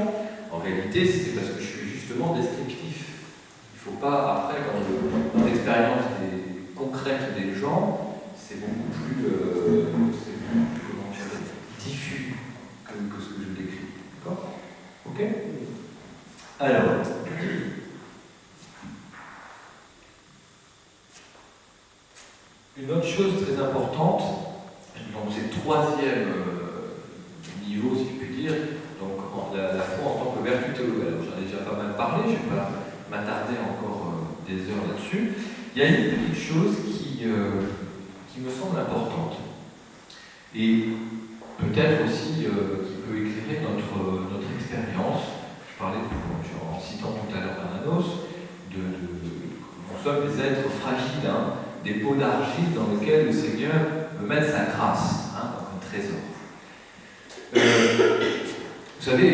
Speaker 2: En réalité, c'est parce que je suis justement descriptif. Il ne faut pas, après, dans l'expérience concrète des gens, c'est beaucoup plus diffus que ce que je décris. D'accord ? Ok ? Alors, une autre chose très importante, donc c'est le troisième niveau, si je puis dire, donc la foi en tant que vertu théologale. Alors, j'en ai déjà pas mal parlé, je ne vais pas m'attarder encore des heures là-dessus. Il y a une petite chose qui me semble importante, et peut-être aussi qui peut éclairer notre expérience. Je parlais, en citant tout à l'heure Bernanos, nous sommes des êtres fragiles, des pots d'argile dans lesquels le Seigneur veut mettre sa grâce, comme un trésor. Vous savez,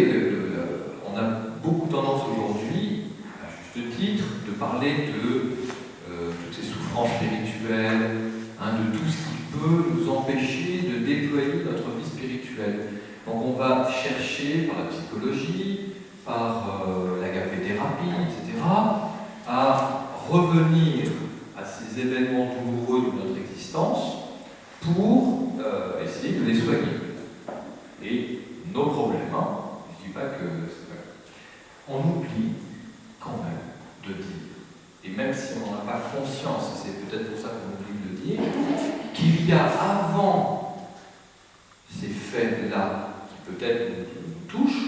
Speaker 2: on a beaucoup tendance aujourd'hui, à juste titre, de parler de toutes ces souffrances spirituelles, de tout ce qui peut nous empêcher de déployer notre vie spirituelle. Donc on va chercher par la psychologie, par l'agapé-thérapie, etc., à revenir à ces événements douloureux de notre existence pour essayer de les soigner. Et nos problèmes, je ne dis pas que on oublie quand même de dire, et même si on n'en a pas conscience, c'est peut-être pour ça qu'on oublie de le dire, qu'il y a avant ces faits-là qui peut-être nous touchent,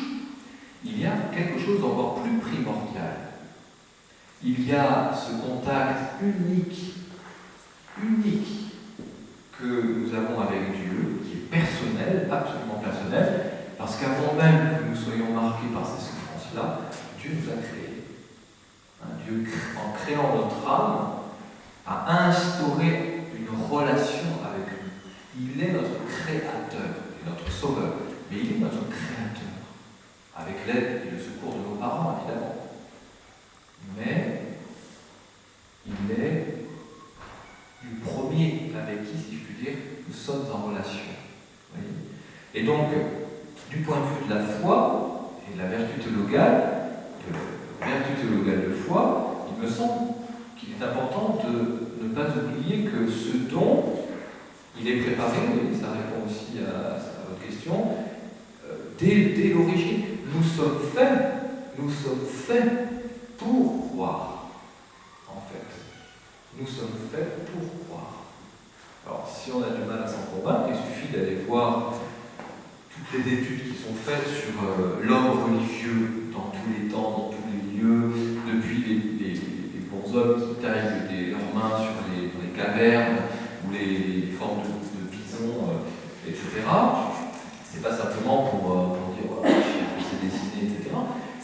Speaker 2: il y a quelque chose d'encore plus primordial. Il y a ce contact unique que nous avons avec Dieu, qui est personnel, absolument personnel, parce qu'avant même que nous soyons marqués par ces souffrances-là, Dieu nous a créés. Dieu, en créant notre âme, a instauré une relation avec nous. Il est notre créateur, notre sauveur, mais il est notre créateur, avec l'aide et le secours de nos parents, évidemment. Mais il est le premier avec qui, si je puis dire, nous sommes en relation. Oui. Et donc, du point de vue de la foi et de la vertu théologale, de foi, il me semble qu'il est important de ne pas oublier que ce don, il est préparé, et ça répond aussi à votre question, dès l'origine, nous sommes faits pour croire, en fait. Nous sommes faits pour croire. Alors, si on a du mal à s'en convaincre, il suffit d'aller voir toutes les études qui sont faites sur l'homme religieux dans tous les temps, dans tous les lieux, depuis les bons hommes qui taillent leurs mains dans les cavernes, ou les formes de bisons, etc. C'est pas simplement pour dire c'est dessiné, etc.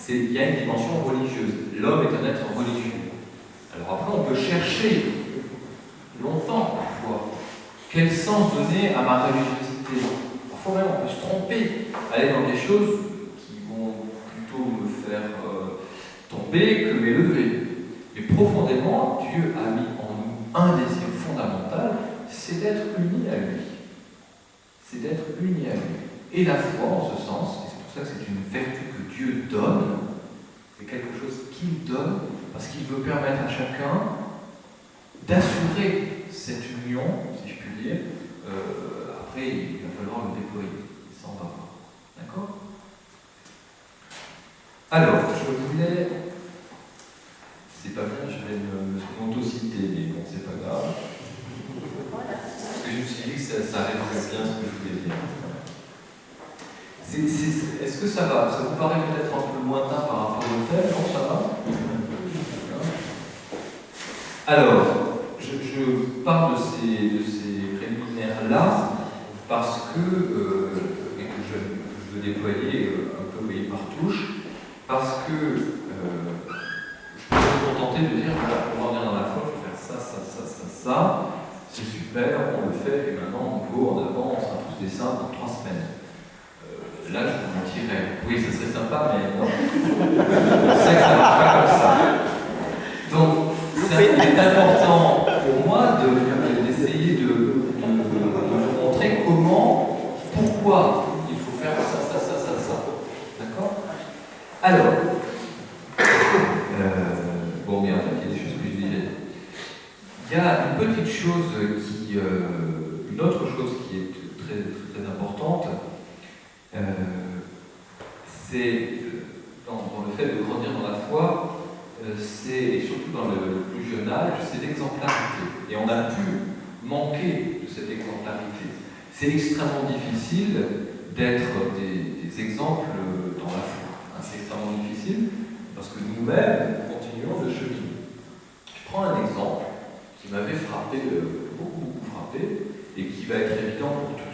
Speaker 2: Il y a une dimension religieuse. L'homme est un être religieux. Alors après, on peut chercher longtemps, parfois, quel sens donner à ma religiosité. Parfois même, on peut se tromper, aller dans des choses qui vont plutôt me faire tomber que m'élever. Mais profondément, Dieu a mis en nous un désir fondamental, c'est d'être unis à lui. C'est d'être unis à lui. Et la foi, en ce sens, et c'est pour ça que c'est une vertu que Dieu donne, c'est quelque chose qu'il donne, parce qu'il veut permettre à chacun d'assurer cette union, si je puis dire. Après, il va falloir le déployer. Ça, on va voir. D'accord ? Alors, je voulais... C'est pas bien, je vais m'auto-citer, mais bon, c'est pas grave. Parce que je me suis dit que ça répond bien ce que je voulais dire. Est-ce que ça va ? Ça vous paraît peut-être un peu lointain par rapport au thème ? Non, ça va ? Alors, je parle de ces préliminaires-là parce que, et que je veux déployer un peu par touche, parce que je peux me contenter de dire, voilà, on va revenir dans la foi, je vais faire ça, c'est super, on le fait, et maintenant on go en avant, on sera tous des saints dans 3 semaines. Là, je vous mentirais. Oui, ce serait sympa, mais non. On sait que ça ne marche pas comme ça. Donc, il est important pour moi d'essayer de vous montrer pourquoi il faut faire ça. D'accord ? Alors, bon, bien, il y a des choses que je disais. Il y a une petite chose une autre chose qui est très, très importante, c'est dans le fait de grandir dans la foi, et surtout dans le plus jeune âge, c'est l'exemplarité. Et on a pu manquer de cette exemplarité. C'est extrêmement difficile d'être des exemples dans la foi. C'est extrêmement difficile parce que nous-mêmes continuons de cheminer. Je prends un exemple qui m'avait frappé, beaucoup frappé, et qui va être évident pour tous.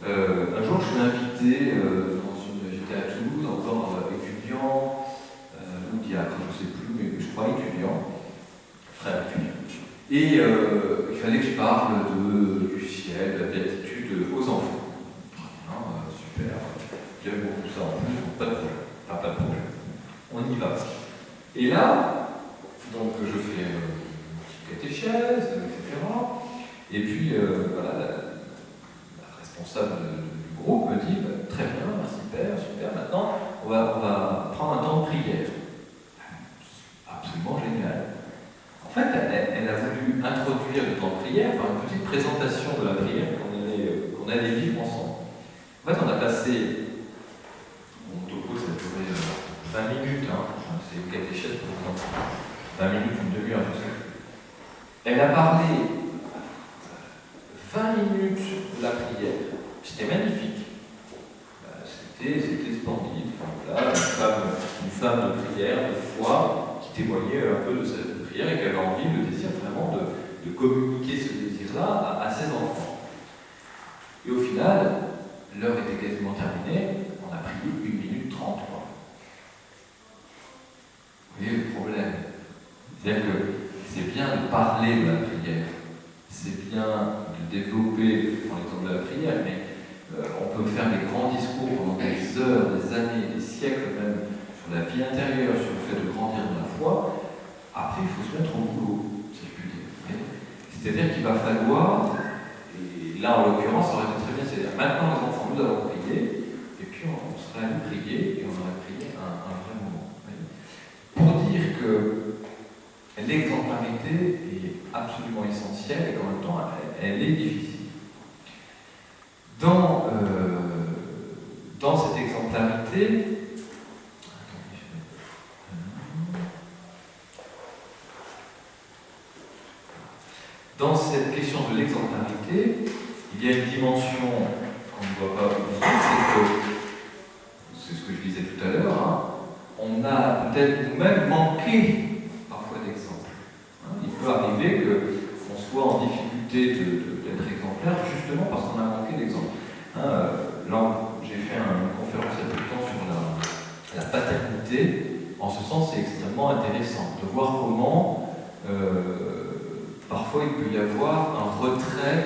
Speaker 2: Un jour, je suis invité j'étais à Toulouse, encore étudiant, ou diacre, je ne sais plus, mais je crois étudiant, frère étudiant. Et il fallait que je parle du ciel, de la béatitude aux enfants. Super, j'aime beaucoup ça en plus, pas de problème. On y va. Et là, donc je fais une petite catéchèse, etc. Et puis, voilà, la responsable du groupe me dit très bien, merci père, super, maintenant on va introduire le temps de prière par une petite présentation de la prière qu'on allait vivre ensemble. En fait, on a passé, mon topo, ça a duré 20 minutes, hein. C'est une catéchèse pour les enfants. 20 minutes, une demi-heure, je sais. Elle a parlé 20 minutes de la prière. C'était magnifique. C'était splendide. Enfin, voilà, une femme de prière, de foi, qui témoignait un peu de cette prière et qui avait envie, le désir vraiment de communiquer ce désir-là à ses enfants. Et au final, l'heure était quasiment terminée, on a prié 1 minute 30. Vous voyez le problème? C'est-à-dire que c'est bien de parler de la prière, c'est bien de développer, je prends l'exemple de la prière, mais on peut faire des grands discours pendant des heures, des années, des siècles même, sur la vie intérieure, sur le fait de grandir dans la foi. Après, il faut se mettre au boulot, si je puis dire. C'est-à-dire qu'il va falloir, et là en l'occurrence, ça aurait été très bien, c'est-à-dire maintenant les enfants, nous allons prier, et puis on serait allé prier, et on aurait prié un vrai moment. Pour dire que l'exemplarité est absolument essentielle, et qu'en même temps, elle est difficile. Dans cette exemplarité, dans cette question de l'exemplarité, il y a une dimension qu'on ne doit pas oublier, c'est ce que je disais tout à l'heure, hein, on a peut-être nous-mêmes manqué parfois d'exemples. Hein, il peut arriver qu'on soit en difficulté d'être exemplaire justement parce qu'on a manqué d'exemples. Hein, là, j'ai fait une conférence il y a peu de temps sur la paternité. En ce sens, c'est extrêmement intéressant de voir comment parfois il peut y avoir un retrait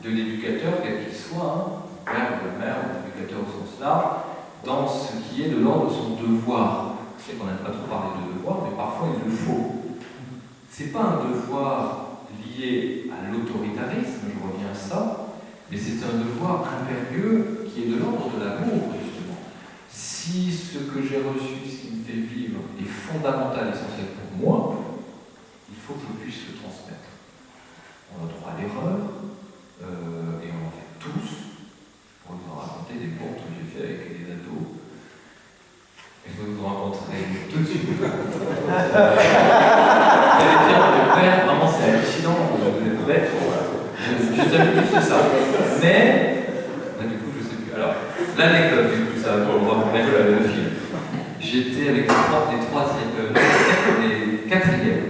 Speaker 2: de l'éducateur, quel qu'il soit, hein, père ou mère, ou l'éducateur au sens large, dans ce qui est de l'ordre de son devoir. Je sais qu'on n'aime pas trop parler de devoir, mais parfois il le faut. C'est pas un devoir lié à l'autoritarisme, je reviens à ça, mais c'est un devoir impérieux qui est de l'ordre de l'amour, justement. Si ce que j'ai reçu, ce qui me fait vivre, est fondamental, essentiel pour moi, il faut que je puisse le transmettre. On a droit à l'erreur, et on en fait tous. Je pourrais vous en raconter des pontes que j'ai fait avec les ados. Et je vais vous en raconter tout de suite. J'allais dire, le père, vraiment c'est hallucinant, vous êtes bête. Je savais plus c'est ça. Mais, du coup, je sais plus. Alors, l'anecdote, du coup, ça va pour remettre le film. J'étais avec les quatrièmes.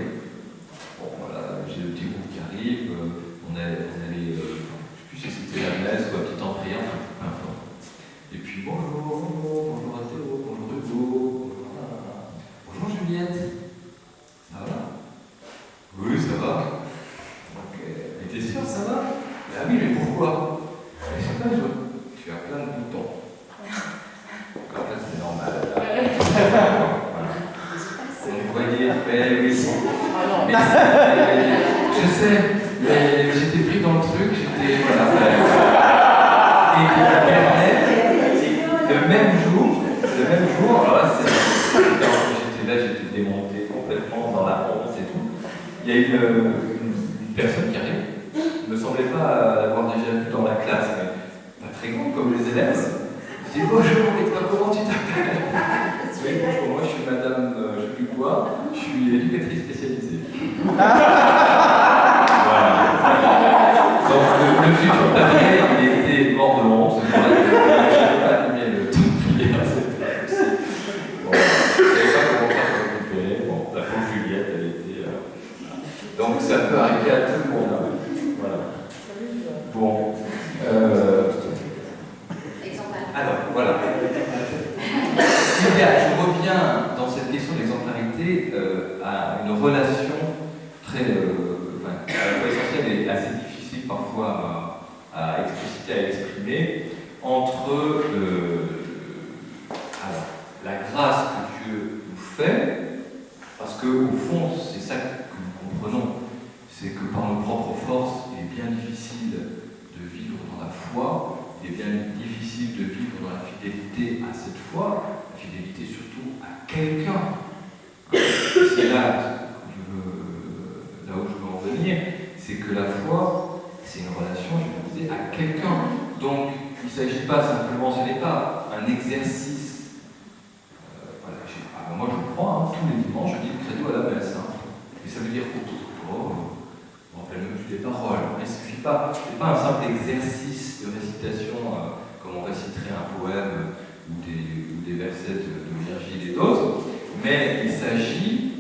Speaker 2: Bon, voilà, j'ai le petit groupe qui arrive. On allait, je ne sais plus si c'était la messe ou la petite en prière, peu importe. Et puis, bonjour à Théo, bonjour Hugo, bonjour Juliette. Ça va? Oui, ça va. Ok. Mais t'es sûr, ça va? Ah oui, mais pourquoi? Je sais pas, tu as plein de boutons. En fait, c'est normal. Voilà. Vous voyez, oui. Mais je sais, mais j'étais pris dans le truc, voilà. Et le même jour, alors là, j'étais démonté complètement dans la honte et tout. Il y a une personne qui arrive, ne me semblait pas l'avoir déjà vu dans la classe, mais pas très grande comme les élèves. Je dis bonjour, et toi, comment tu t'appelles? Oui, bonjour, moi je suis madame, je sais plus quoi, je suis éducatrice spécialisée. Voilà. Donc le futur père, il était mort de honte, c'est vrai que je n'avais pas allumé le temps de prière, c'était pas possible. Bon, je ne savais pas comment faire pour récupérer. Bon, la pauvre Juliette, elle était. Donc ça peut arriver à tout le monde. Hein. Voilà. Bon. Alors, voilà. Je reviens dans cette question de l'exemplarité à une relation très à la fois essentielle et assez difficile parfois à expliciter, à exprimer, entre la grâce que Dieu nous fait, parce qu'au fond, c'est ça que nous comprenons, c'est que par nos propres forces, il est bien difficile de vivre dans la foi, il est bien difficile de vivre dans la fidélité à cette foi, la fidélité surtout à quelqu'un. C'est là où je veux en venir, c'est que la foi, c'est une relation, je vous disais, à quelqu'un. Donc, il ne s'agit pas simplement, ce n'est pas un exercice. Voilà, moi je crois, tous les dimanches, je dis le credo à la messe. Et ça veut dire je me rappelle même plus des paroles. Mais il ne suffit pas, ce n'est pas un simple exercice de récitation comme on réciterait un poème ou des versets de Virgile et d'autres, mais il s'agit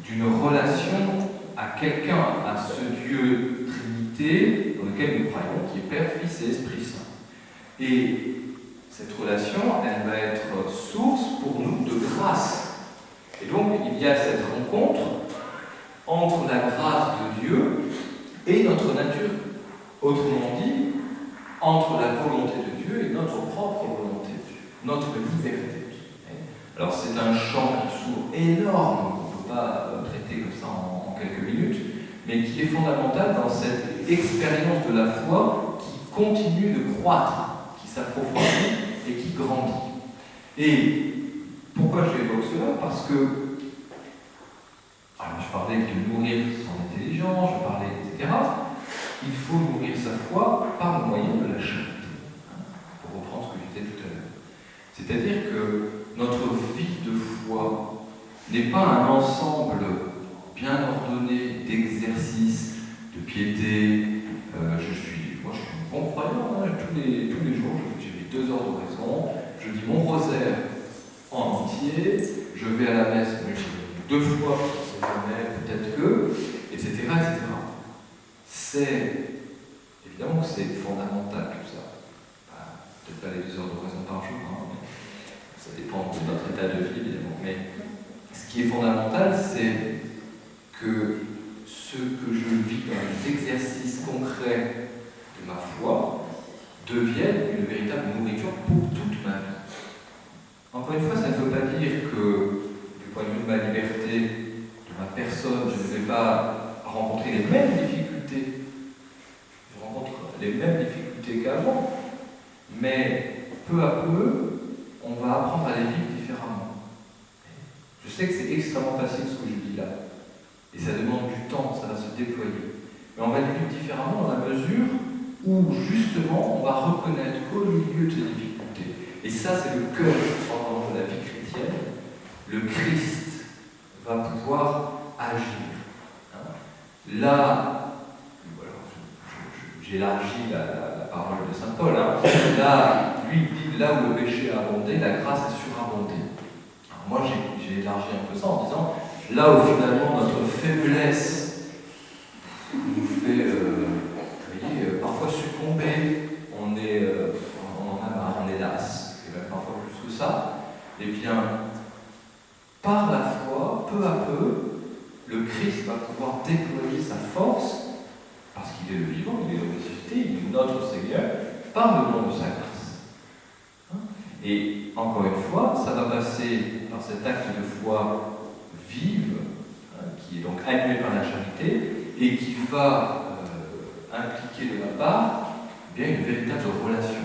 Speaker 2: d'une relation à quelqu'un, à ce Dieu Trinité dans lequel nous croyons, qui est Père, Fils et Esprit Saint. Et cette relation, elle va être source pour nous de grâce. Et donc, il y a cette rencontre entre la grâce de Dieu et notre nature. Autrement dit, entre la volonté de Dieu et notre propre volonté, notre liberté. Alors, c'est un champ qui s'ouvre énorme, on ne peut pas traiter comme ça en quelques minutes, mais qui est fondamental dans cette expérience de la foi qui continue de croître, qui s'approfondit et qui grandit. Et pourquoi je l'évoque cela? Parce que je parlais de nourrir son intelligence, je parlais, etc. Il faut nourrir sa foi par le moyen de la charité, pour reprendre ce que je disais tout à l'heure. C'est-à-dire que notre vie de foi n'est pas un ensemble bien ordonné d'exercices, de piété. Moi, je suis un bon croyant. Tous les jours, j'ai mes 2 heures d'oraison. Je dis mon rosaire en entier. Je vais à la messe, mais je vais 2 fois, c'est jamais, peut-être que, etc., etc. Évidemment, c'est fondamental tout ça. Peut-être pas les 2 heures d'oraison par jour, mais ça dépend de notre état de vie, évidemment. Mais ce qui est fondamental, c'est que ce que je vis dans les exercices concrets de ma foi devienne une véritable nourriture pour toute ma vie. Encore une fois, ça ne veut pas dire que, du point de vue de ma liberté, de ma personne, je ne vais pas rencontrer les mêmes difficultés. Je rencontre les mêmes difficultés qu'avant, mais peu à peu, on va apprendre à les vivre différemment. Je sais que c'est extrêmement facile ce que je dis là, et ça demande du temps, ça va se déployer. Mais on va les vivre différemment dans la mesure où, justement, on va reconnaître qu'au milieu de ces difficultés, et ça c'est le cœur de la vie chrétienne, le Christ va pouvoir agir. Là, j'élargis la parole de saint Paul, là, lui il dit, là où le péché a abondé, la grâce a surabondé. Alors moi j'ai élargi un peu ça en disant, là où finalement notre faiblesse nous fait parfois succomber, on en a marre, on est las, et même parfois plus que ça, et bien par la foi, peu à peu, le Christ va pouvoir déployer sa force, parce qu'il est le vivant, il est le ressuscité, il est notre Seigneur, par le don de sa grâce. Et encore une fois, ça va passer par cet acte de foi vive, qui est donc animé par la charité, et qui va impliquer de ma part bien une véritable relation.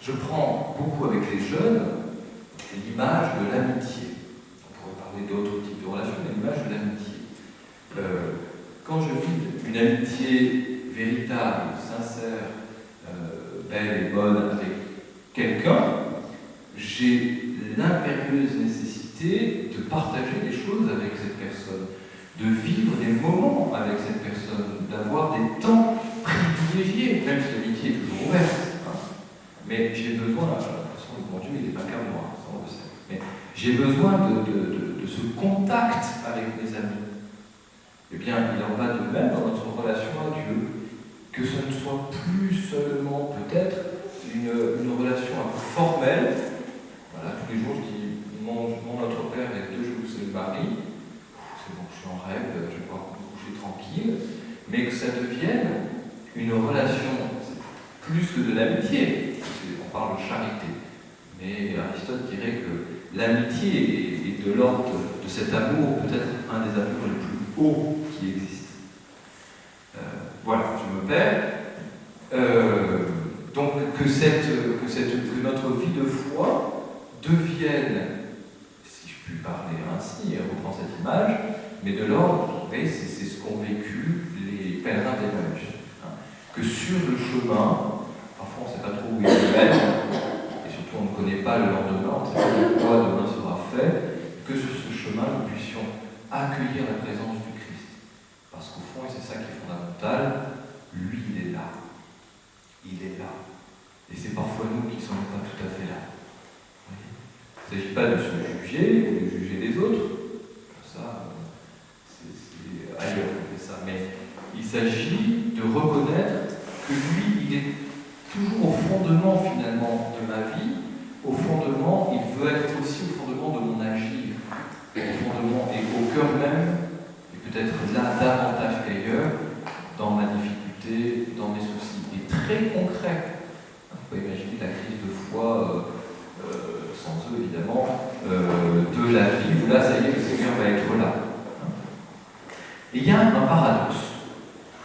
Speaker 2: Je prends beaucoup avec les jeunes l'image de l'amitié. On pourrait parler d'autres types de relations, mais l'image de l'amitié. Quand je vis une amitié véritable, sincère, belle et bonne avec quelqu'un, j'ai l'impérieuse nécessité de partager des choses avec cette personne, de vivre des moments avec cette personne, d'avoir des temps privilégiés, même si l'amitié est toujours ouverte. Mais j'ai besoin, de toute façon, mon Dieu, il n'est pas qu'à moi, ça on le sait. Mais j'ai besoin de ce contact avec mes amis. Eh bien, il en va de même dans notre relation à Dieu, que ce ne soit plus seulement peut-être une relation un peu formelle. Voilà, tous les jours je dis mon Notre Père et 2 jours c'est le Marie. C'est bon, je suis en rêve, je vais pouvoir me coucher tranquille. Mais que ça devienne une relation plus que de l'amitié. On parle de charité. Mais Aristote dirait que l'amitié est de l'ordre de cet amour, peut-être un des amours les plus hauts qui existent. Voilà, je me perds. Donc que notre vie de foi devienne, si je puis parler ainsi, et reprendre cette image, mais de l'ordre, c'est ce qu'ont vécu les pèlerins d'Emmaüs. que sur le chemin, parfois on ne sait pas trop où il mène, et surtout on ne connaît pas le lendemain, on ne sait pas de quoi demain sera fait, que sur ce chemin nous puissions accueillir la présence du Christ. Parce qu'au fond, et c'est ça qui est fondamental, lui il est là. Il est là. Et c'est parfois nous qui ne sommes pas tout à fait là. Il ne s'agit pas de se juger ou de juger les autres. Ça, c'est ailleurs qu'on fait ça. Mais il s'agit de reconnaître que lui, il est toujours au fondement finalement de ma vie. Au fondement, il veut être aussi au fondement de mon agir. Au fondement et au cœur même, et peut-être là davantage qu'ailleurs, dans ma difficulté, dans mes soucis. Et très concret. Vous pouvez imaginer la crise de foi, sans eux évidemment, de la vie, où là, ça y est, le Seigneur va être là. Et il y a un paradoxe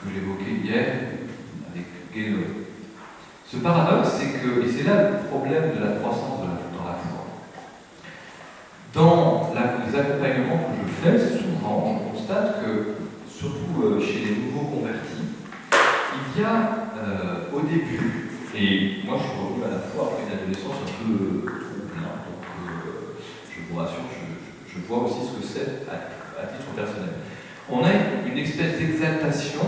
Speaker 2: que j'évoquais hier avec Guélo. Ce paradoxe, c'est que, et c'est là le problème de la croissance dans la foi. Dans les accompagnements que je fais, souvent, je constate que, surtout chez les nouveaux convertis, il y a au début, et moi je suis revenu à la fois après une adolescence un peu trouble, donc je vous rassure, je vois aussi ce que c'est à titre personnel. On a une espèce d'exaltation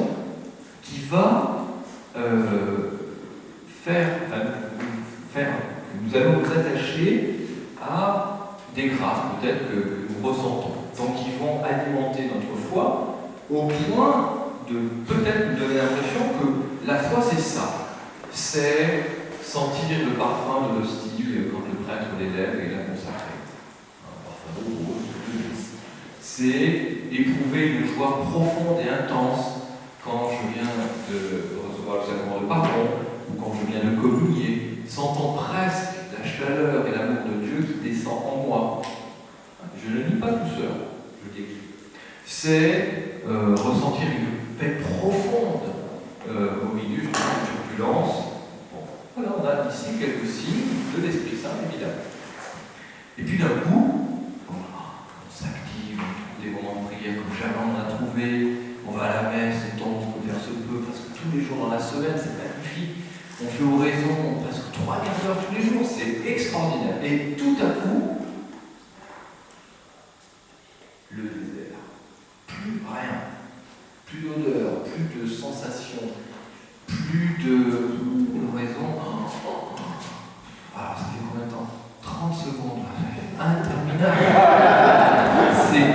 Speaker 2: qui va faire que nous allons nous attacher à des grâces peut-être que nous ressentons, donc qui vont alimenter notre foi au point de peut-être nous donner l'impression que la foi c'est ça. C'est sentir le parfum de l'hostie quand le prêtre l'élève et la consacre. Un parfum de rose, c'est éprouver une joie profonde et intense quand je viens de recevoir le sacrement de pardon ou quand je viens de communier, sentant presque la chaleur et l'amour de Dieu qui descend en moi. Je ne lis pas tout seul, je l'écris. C'est ressentir une paix profonde au milieu d'une turbulence. Bon, voilà, on a ici quelques signes de l'Esprit Saint, évidemment. Et puis d'un coup, on s'active, on trouve des moments de prière comme jamais on en a trouvé, on va à la messe, on tombe, on peut faire ce peu, parce que tous les jours dans la semaine, c'est magnifique. On fait oraison presque 3 quarts d'heure tous les jours, c'est extraordinaire. Et tout à coup, le désert. Plus rien. Plus d'odeur, plus de sensations, plus d'oraison. Alors, ça fait combien de temps ? 30 secondes. Interminable. C'est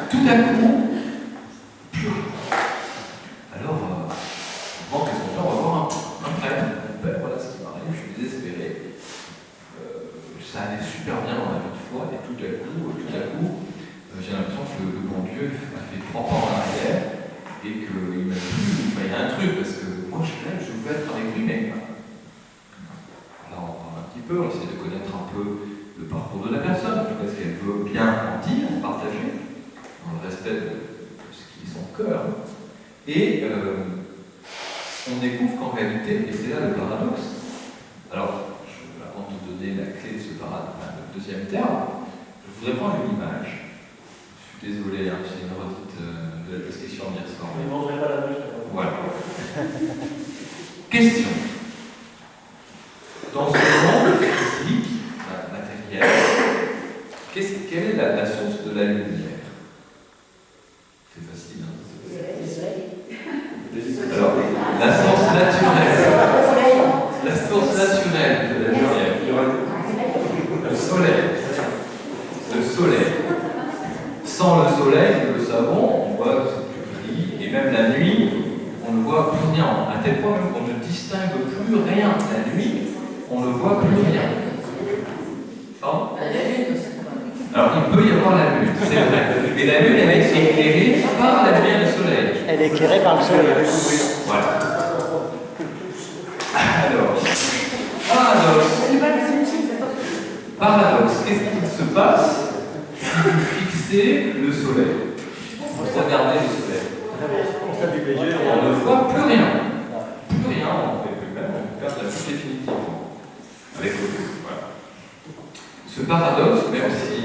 Speaker 2: tout à coup, plus rien. Alors, bon, qu'est-ce qu'on fait ? On va voir un prêtre. Ben, voilà ce qui m'arrive, je suis désespéré. Ça allait super bien dans ma vie de foi, et tout à coup, j'ai l'impression que le bon Dieu a fait 3 pas en arrière et qu'il m'a dit, il y a un truc, parce que moi je veux être avec lui, mais alors on parle un petit peu, on essaie de connaître un peu le parcours de la personne, en tout cas ce qu'elle veut bien en dire, en partager, dans le respect de ce qui est son cœur. Et on découvre qu'en réalité, et c'est là le paradoxe, alors avant de donner la clé de ce paradoxe, le deuxième terme, je voudrais prendre une image. Je suis désolé, hein, j'ai une redite de la discussion d'hier soir.
Speaker 5: On ne vendrait pas la bûche.
Speaker 2: Voilà. Question. Dans ce monde physique, matériel, quelle est la source de la lumière? C'est facile, hein? Alors, la source naturelle. La source naturelle de la lumière. Le soleil. Le soleil. Sans le soleil, nous le savons, on voit que c'est plus gris, et même la nuit, on ne voit plus rien. À tel point même qu'on ne distingue plus rien. La nuit, on ne voit plus rien. Pardon ? Alors, il peut y avoir la lune, c'est vrai. Mais la lune, elle est éclairée par la lumière du soleil.
Speaker 1: Elle est éclairée par le soleil.
Speaker 2: Voilà. Alors, paradoxe, qu'est-ce qu'il se passe si vous fixez le soleil? Vous regardez le soleil. On ne voit plus rien. Plus rien, on ne fait plus même, on perd la vue définitivement. Avec le feu, voilà. Ce paradoxe, même si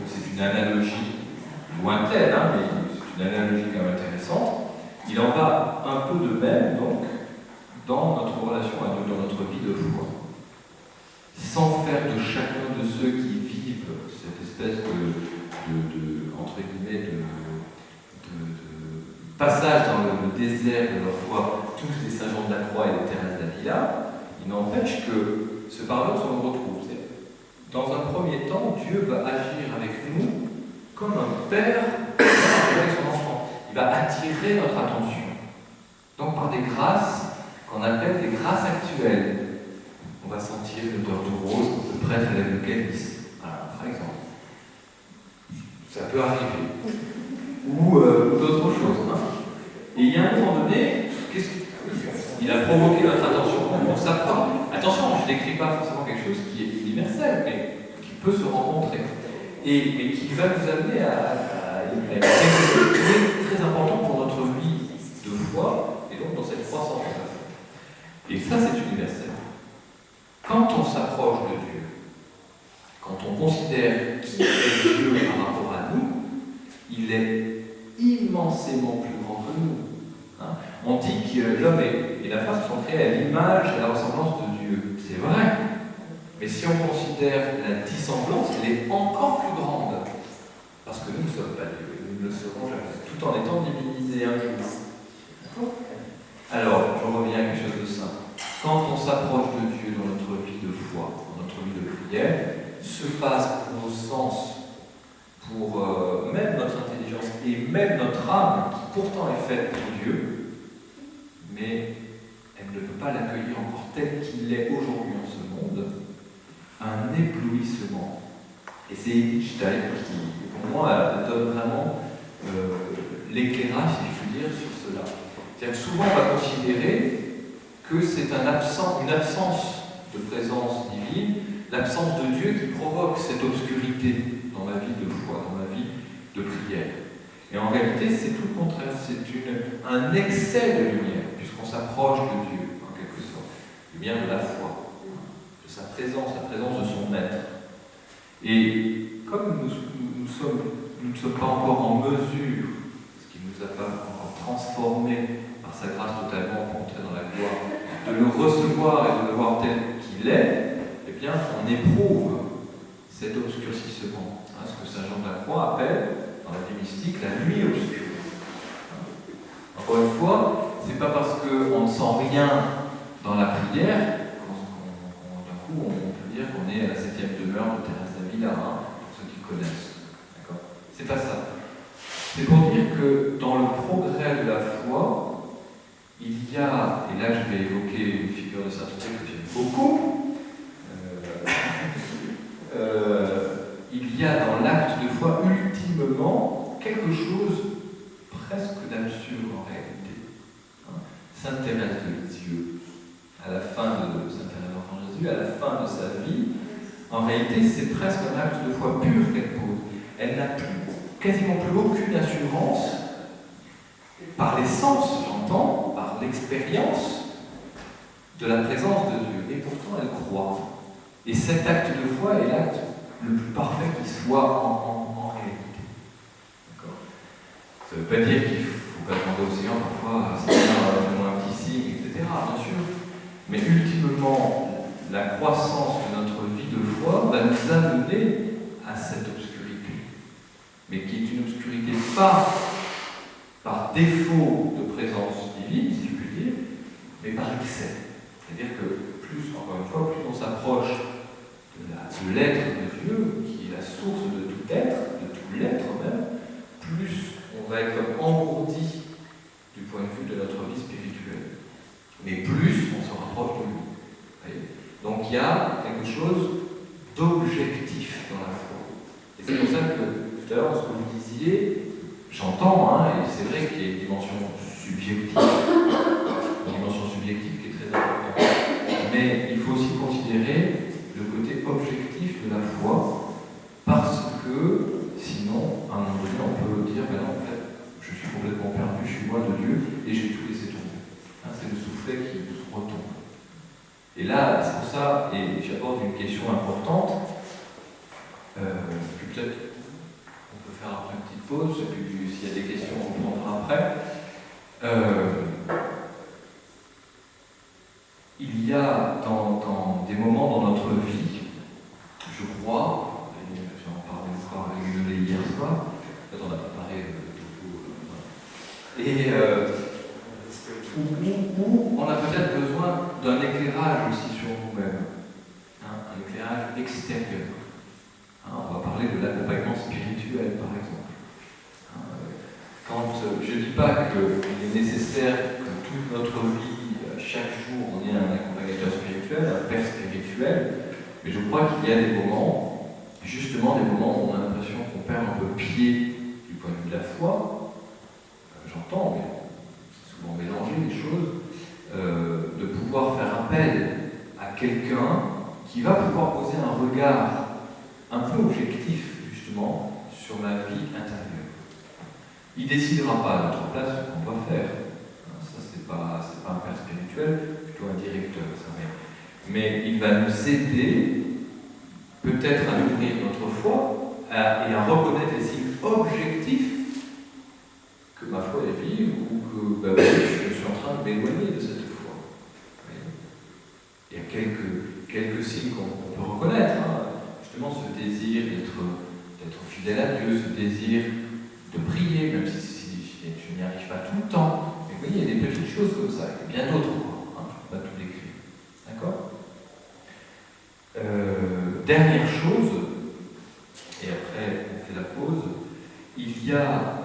Speaker 2: c'est une analogie lointaine, hein, mais c'est une analogie quand même intéressante, il en va un peu de même, donc, dans notre relation à Dieu, dans notre vie de foi, sans faire de chacun de ceux qui vivent cette espèce entre guillemets, de passage dans le désert de leur foi, tous les Saint Jean de la Croix et les Thérèse d'Avila, il n'empêche que ce paradoxe, on le retrouve. Dans un premier temps, Dieu va agir avec nous comme un père avec son enfant. Il va attirer notre attention. Donc par des grâces qu'on appelle des grâces actuelles. On va sentir l'odeur du rose quand le prêtre lève le calice. Voilà, par exemple. Ça peut arriver. Ou d'autres choses. Hein. Et il y a un moment donné, il a provoqué notre attention. On s'apprend. Attention, je ne décris pas forcément quelque chose qui est universel, mais qui peut se rencontrer. Et qui va nous amener à quelque chose qui est très important pour notre vie de foi, et donc dans cette croissance de la foi. Et ça, c'est universel. Quand on s'approche de Dieu, quand on considère qui est Dieu par rapport à nous, il est immensément plus grand que nous. Hein? On dit que l'homme et la femme sont créés à l'image et à la ressemblance de Dieu. C'est vrai. Mais si on considère la dissemblance, elle est encore plus grande. Parce que nous ne sommes pas Dieu, nous ne le serons jamais, tout en étant divinisés un jour. Alors, je reviens à quelque chose de simple. Quand on s'approche de Dieu dans notre vie de foi, dans notre vie de prière, se passe pour nos sens, pour même notre intelligence et même notre âme, qui pourtant est faite pour Dieu, mais elle ne peut pas l'accueillir encore tel qu'il est aujourd'hui en ce monde, un éblouissement. Et c'est Edith Stein qui, pour moi, donne vraiment l'éclairage, si je puis dire, sur cela. C'est-à-dire que souvent on va considérer que c'est une absence de présence divine, l'absence de Dieu qui provoque cette obscurité dans ma vie de foi, dans ma vie de prière. Et en réalité, c'est tout le contraire, c'est un excès de lumière, puisqu'on s'approche de Dieu, en quelque sorte. Lumière de la foi, de sa présence, la présence de son être. Et comme nous ne sommes pas encore en mesure, parce qu'il ne nous a pas encore transformés par sa grâce totalement pour entrer dans la gloire, de le recevoir et de le voir tel qu'il est, eh bien, on éprouve cet obscurcissement. Hein, ce que Saint Jean de la Croix appelle, dans la vie mystique, la nuit obscure. Encore une fois, c'est pas parce qu'on ne sent rien dans la prière d'un coup on peut dire qu'on est à la 7e demeure de Thérèse d'Avila, hein, pour ceux qui connaissent. D'accord ? C'est pas ça. C'est pour dire que dans le progrès de la foi, il y a, et là je vais évoquer une figure de sainteté que j'aime beaucoup, il y a dans l'acte de foi ultimement quelque chose presque d'absurde en réalité. Hein? Sainte Thérèse de Lisieux, à la fin de Sainte Thérèse de l'Enfant Jésus, à la fin de sa vie, en réalité c'est presque un acte de foi pur qu'elle pose. Elle n'a quasiment plus aucune assurance par les sens, j'entends, par l'expérience de la présence de Dieu. Et pourtant elle croit. Et cet acte de foi est l'acte le plus parfait qui soit en réalité. D'accord ? Ça ne veut pas dire qu'il ne faut pas demander au Seigneur parfois, Seigneur, fais-moi un petit signe, etc. Bien sûr. Mais ultimement, la croissance de notre vie de foi va nous amener à cette obscurité. Mais qui est une obscurité pas par défaut de présence divine, si je puis dire, mais par excès. C'est-à-dire que plus, encore une fois, plus on s'approche de l'être de Dieu, qui est la source de tout être, de tout l'être même, plus on va être engourdi du point de vue de notre vie spirituelle. Mais plus on se rapproche de lui. Voyez ? Donc il y a quelque chose d'objectif dans la foi. Et c'est pour ça que tout à l'heure, ce que vous disiez, j'entends, hein, et c'est vrai qu'il y a une dimension subjective qui est très importante. Mais il faut aussi considérer le côté objectif de la foi, parce que sinon, à un moment donné, on peut dire, ben non, en fait, je suis complètement perdu, je suis loin de Dieu, et j'ai tout laissé tomber. Hein, c'est le soufflet qui retombe. Et là, c'est pour ça, et j'aborde une question importante, puis peut-être on peut faire après une petite pause, et puis s'il y a des questions, on prendra après. y a dans des moments dans notre vie, je crois, et j'en parlais encore avec Violet hier soir, en fait on a préparé où on a peut-être besoin d'un éclairage aussi sur nous-mêmes, un éclairage extérieur. On va parler de l'accompagnement spirituel par exemple. Je ne dis pas qu'il est nécessaire que toute notre vie, chaque jour, on ait un accompagnateur spirituel, un père spirituel, mais je crois qu'il y a des moments, justement des moments où on a l'impression qu'on perd un peu pied du point de vue de la foi. J'entends, mais c'est souvent mélangé les choses, de pouvoir faire appel à quelqu'un qui va pouvoir poser un regard un peu objectif, justement, sur ma vie intérieure. Il ne décidera pas à notre place ce qu'on doit faire. Ça, c'est pas un père spirituel, plutôt un directeur, ça. Mais il va nous aider, peut-être à nourrir notre foi et à reconnaître les signes objectifs que ma foi est vive ou que je suis en train de m'éloigner de cette foi. Il y a quelques signes qu'on peut reconnaître. Justement, ce désir d'être fidèle à Dieu, ce désir de prier, même si je n'y arrive pas tout le temps. Mais vous voyez, il y a des petites choses comme ça, il y a bien d'autres encore, je ne peux pas tout décrire. D'accord ? Dernière chose, et après on fait la pause, il y a,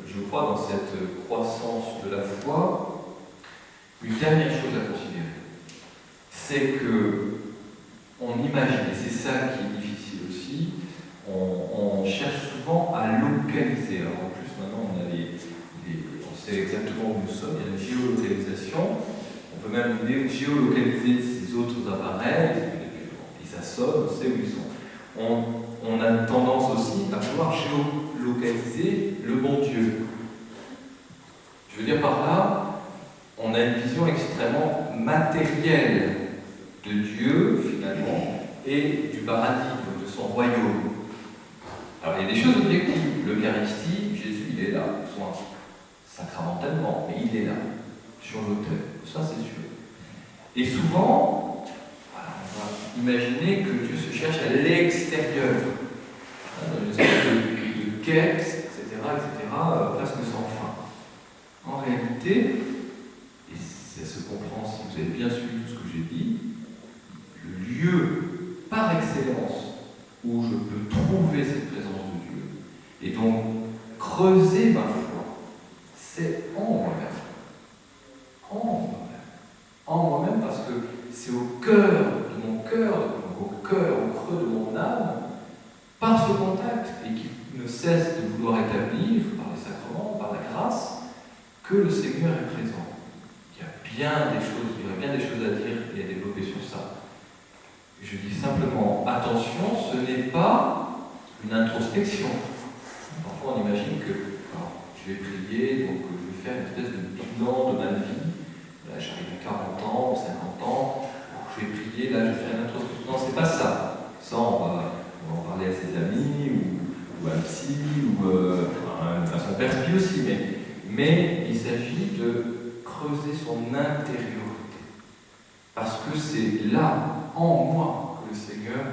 Speaker 2: je crois, dans cette croissance de la foi, une dernière chose à considérer. C'est que on imagine, et c'est ça qui est difficile aussi, on cherche souvent à localiser. Alors en plus maintenant on sait exactement où nous sommes, il y a la géolocalisation, on peut même géolocaliser ces autres appareils, et ça sonne, on sait où ils sont. On a tendance aussi à vouloir géolocaliser le bon Dieu. Je veux dire par là, on a une vision extrêmement matérielle de Dieu finalement et du paradigme de son royaume. Alors il y a des choses objectives. L'Eucharistie, Jésus il est là, point. Sacramentellement, mais il est là, sur l'autel. Ça c'est sûr. Et souvent, on va imaginer que Dieu se cherche à l'extérieur, dans une espèce de quête, etc., presque sans fin. En réalité, et ça se comprend si vous avez bien suivi tout ce que j'ai dit, le lieu par excellence où je peux trouver cette présence de Dieu et donc creuser ma foi, c'est en moi-même. En moi-même parce que c'est au cœur de mon cœur, au creux de mon âme, par ce contact, et qui ne cesse de vouloir établir par les sacrements, par la grâce, que le Seigneur est présent. Il y aurait bien des choses à dire et à développer sur ça. Je dis simplement, attention, ce n'est pas une introspection. Parfois on imagine que je vais prier, donc je vais faire une espèce de bilan de ma vie. Là j'arrive à 40 ans, 50 ans, je vais prier, là je vais faire une introspection. Non, c'est pas ça. Ça, on va en parler à ses amis, ou à un psy, ou à son père psy aussi, mais il s'agit de creuser son intériorité. Parce que c'est là, en moi, que le Seigneur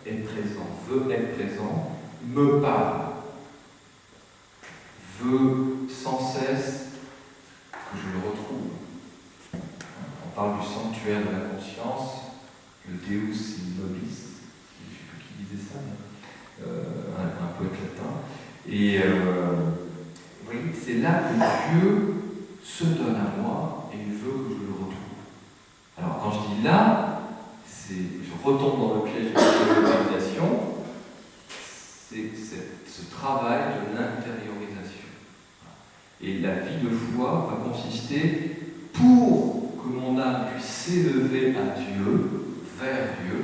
Speaker 2: est présent, veut être présent, me parle, veut sans cesse que je le retrouve. On parle du sanctuaire de la conscience, le Deus in nobis, je ne sais plus qui disait ça, mais, un poète latin. Et oui, c'est là que Dieu se donne à moi et il veut que je le retrouve. Alors quand je dis là, je retombe dans le piège de la géolocalisation, c'est ce travail de l'intériorisation. Et la vie de foi va consister, pour que mon âme puisse s'élever à Dieu, vers Dieu,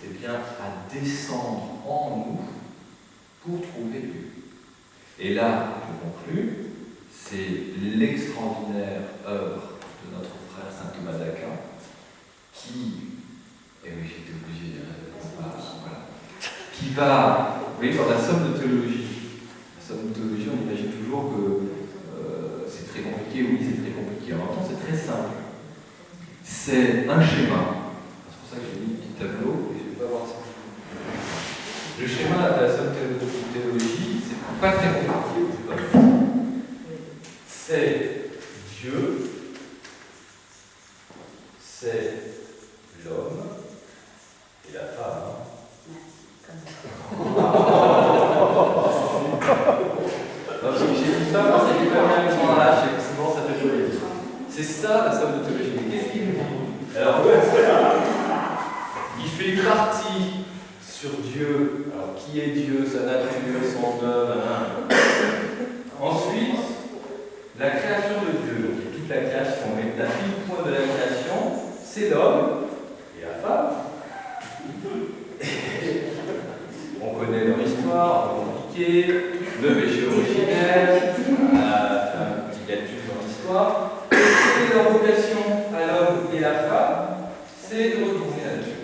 Speaker 2: eh bien, à descendre en nous pour trouver Dieu. Et là, je conclus, c'est l'extraordinaire œuvre de notre frère saint Thomas d'Aquin qui va, vous voyez, dans la somme de théologie. La somme de théologie, on imagine toujours que c'est très compliqué, oui, c'est très compliqué. En même temps, c'est très simple. c'est un schéma. C'est pour ça que j'ai mis un petit tableau, et je vais pas voir ça. Le schéma de la somme-théologie, c'est pas très compliqué. C'est Dieu, c'est l'homme et la femme. J'ai dit ça parce que j'ai pas bien dans la hache, souvent ça fait joli. C'est ça la somme de théologie. Mais qu'est-ce qu'il nous dit? Alors, il fait une partie sur Dieu. Alors, qui est Dieu, sa nature, son œuvre. Ensuite, la création de Dieu, donc toute la création. Mais la fine point de la création, c'est l'homme et la femme. On connaît leur histoire, on peut compliquer, le péché originel, un petit calcul dans l'histoire. Et leur vocation à l'homme et la femme, c'est de retourner à Dieu.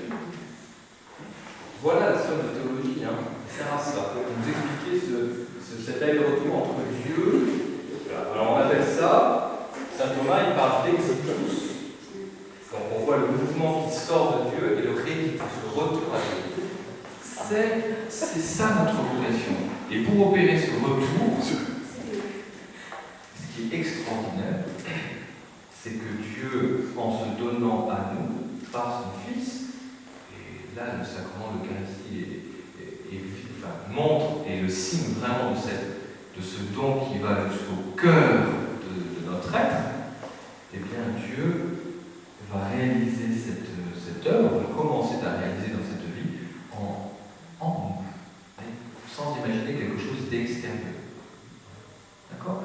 Speaker 2: Voilà la somme de théologie, hein. Ça sert à ça, pour nous expliquer cet aller-retour entre Dieu. Alors on appelle ça, saint Thomas il parle d'exitus. Donc on voit le mouvement qui sort de Dieu et le réditus, le retour à Dieu. C'est ça notre vocation. Et pour opérer ce retour, ce qui est extraordinaire, c'est que Dieu, en se donnant à nous, par son Fils, et là le sacrement de l'Eucharistie montre et le signe vraiment de ce don qui va jusqu'au cœur de notre être, eh bien Dieu va réaliser cette œuvre, va commencer à réaliser dans cette vie en nous, sans imaginer quelque chose d'extérieur. D'accord?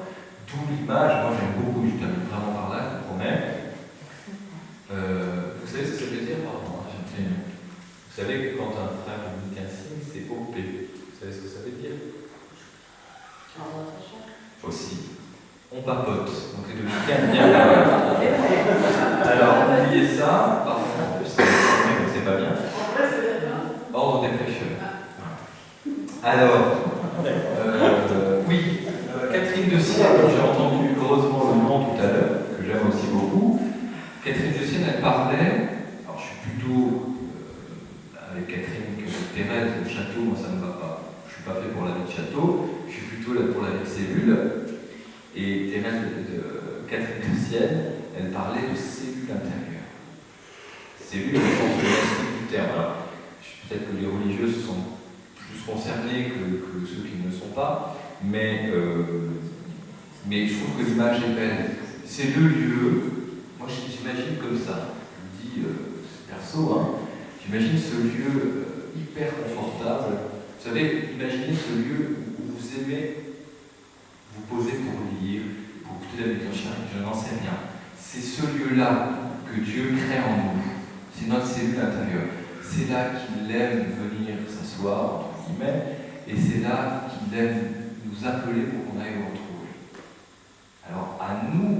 Speaker 2: D'où l'image, moi j'aime beaucoup, je termine vraiment par là, je vous promets. Vous savez ce que ça veut dire? Pardon, vous savez que quand un frère communique un signe, c'est OP. Vous savez ce que ça veut dire? Aussi. On papote. Donc les deux chiens bien. Alors, oubliez ça, parce qu'en plus, c'est pas bien. Ordre des prêcheurs. Alors, oui, Catherine de Sienne, j'ai entendu heureusement le nom tout à l'heure, que j'aime aussi beaucoup. Catherine de Sienne, elle parlait, alors je suis plutôt avec Catherine que Thérèse de Château, moi ça ne va pas. Je ne suis pas fait pour la vie de Château, je suis plutôt là pour la vie de Cellule. Et Thérèse Catherine de Sienne, elle parlait de cellules intérieures. Cellules au sens monastique du terme. Alors, peut-être que les religieux se sont plus concernés que ceux qui ne le sont pas, mais je trouve que l'image est belle. C'est le lieu, moi j'imagine comme ça, je le dis perso, hein, j'imagine ce lieu hyper confortable. Vous savez, imaginez ce lieu où vous aimez vous poser pour lire, pour écouter la liturgie, je n'en sais rien. C'est ce lieu-là que Dieu crée en nous. C'est notre cellule intérieure. C'est là qu'il aime venir s'asseoir, entre guillemets, et c'est là qu'il aime nous appeler pour qu'on aille le retrouver. Alors, à nous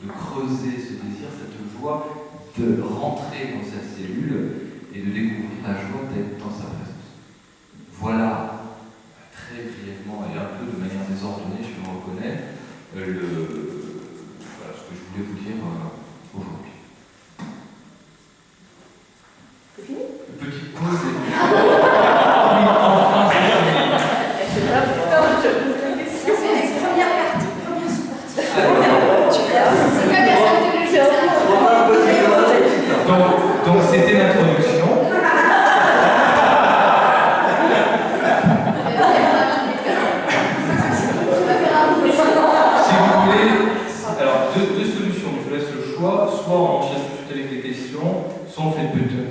Speaker 2: de creuser ce désir, cette joie, de rentrer dans cette cellule et de découvrir la joie d'être dans sa présence. Voilà, très brièvement et un peu de manière désordonnée, je me reconnais, voilà ce que je voulais vous dire aujourd'hui.
Speaker 3: C'est fini?
Speaker 2: Petite pause et... Oui, enfin, c'est fini.
Speaker 3: Je pose la question. C'est la première partie, première sous-partie.
Speaker 2: Donc c'était l'introduction. Si vous voulez, alors deux solutions, je vous laisse le choix, soit on enchaîne tout de suite avec les questions, soit on fait une petite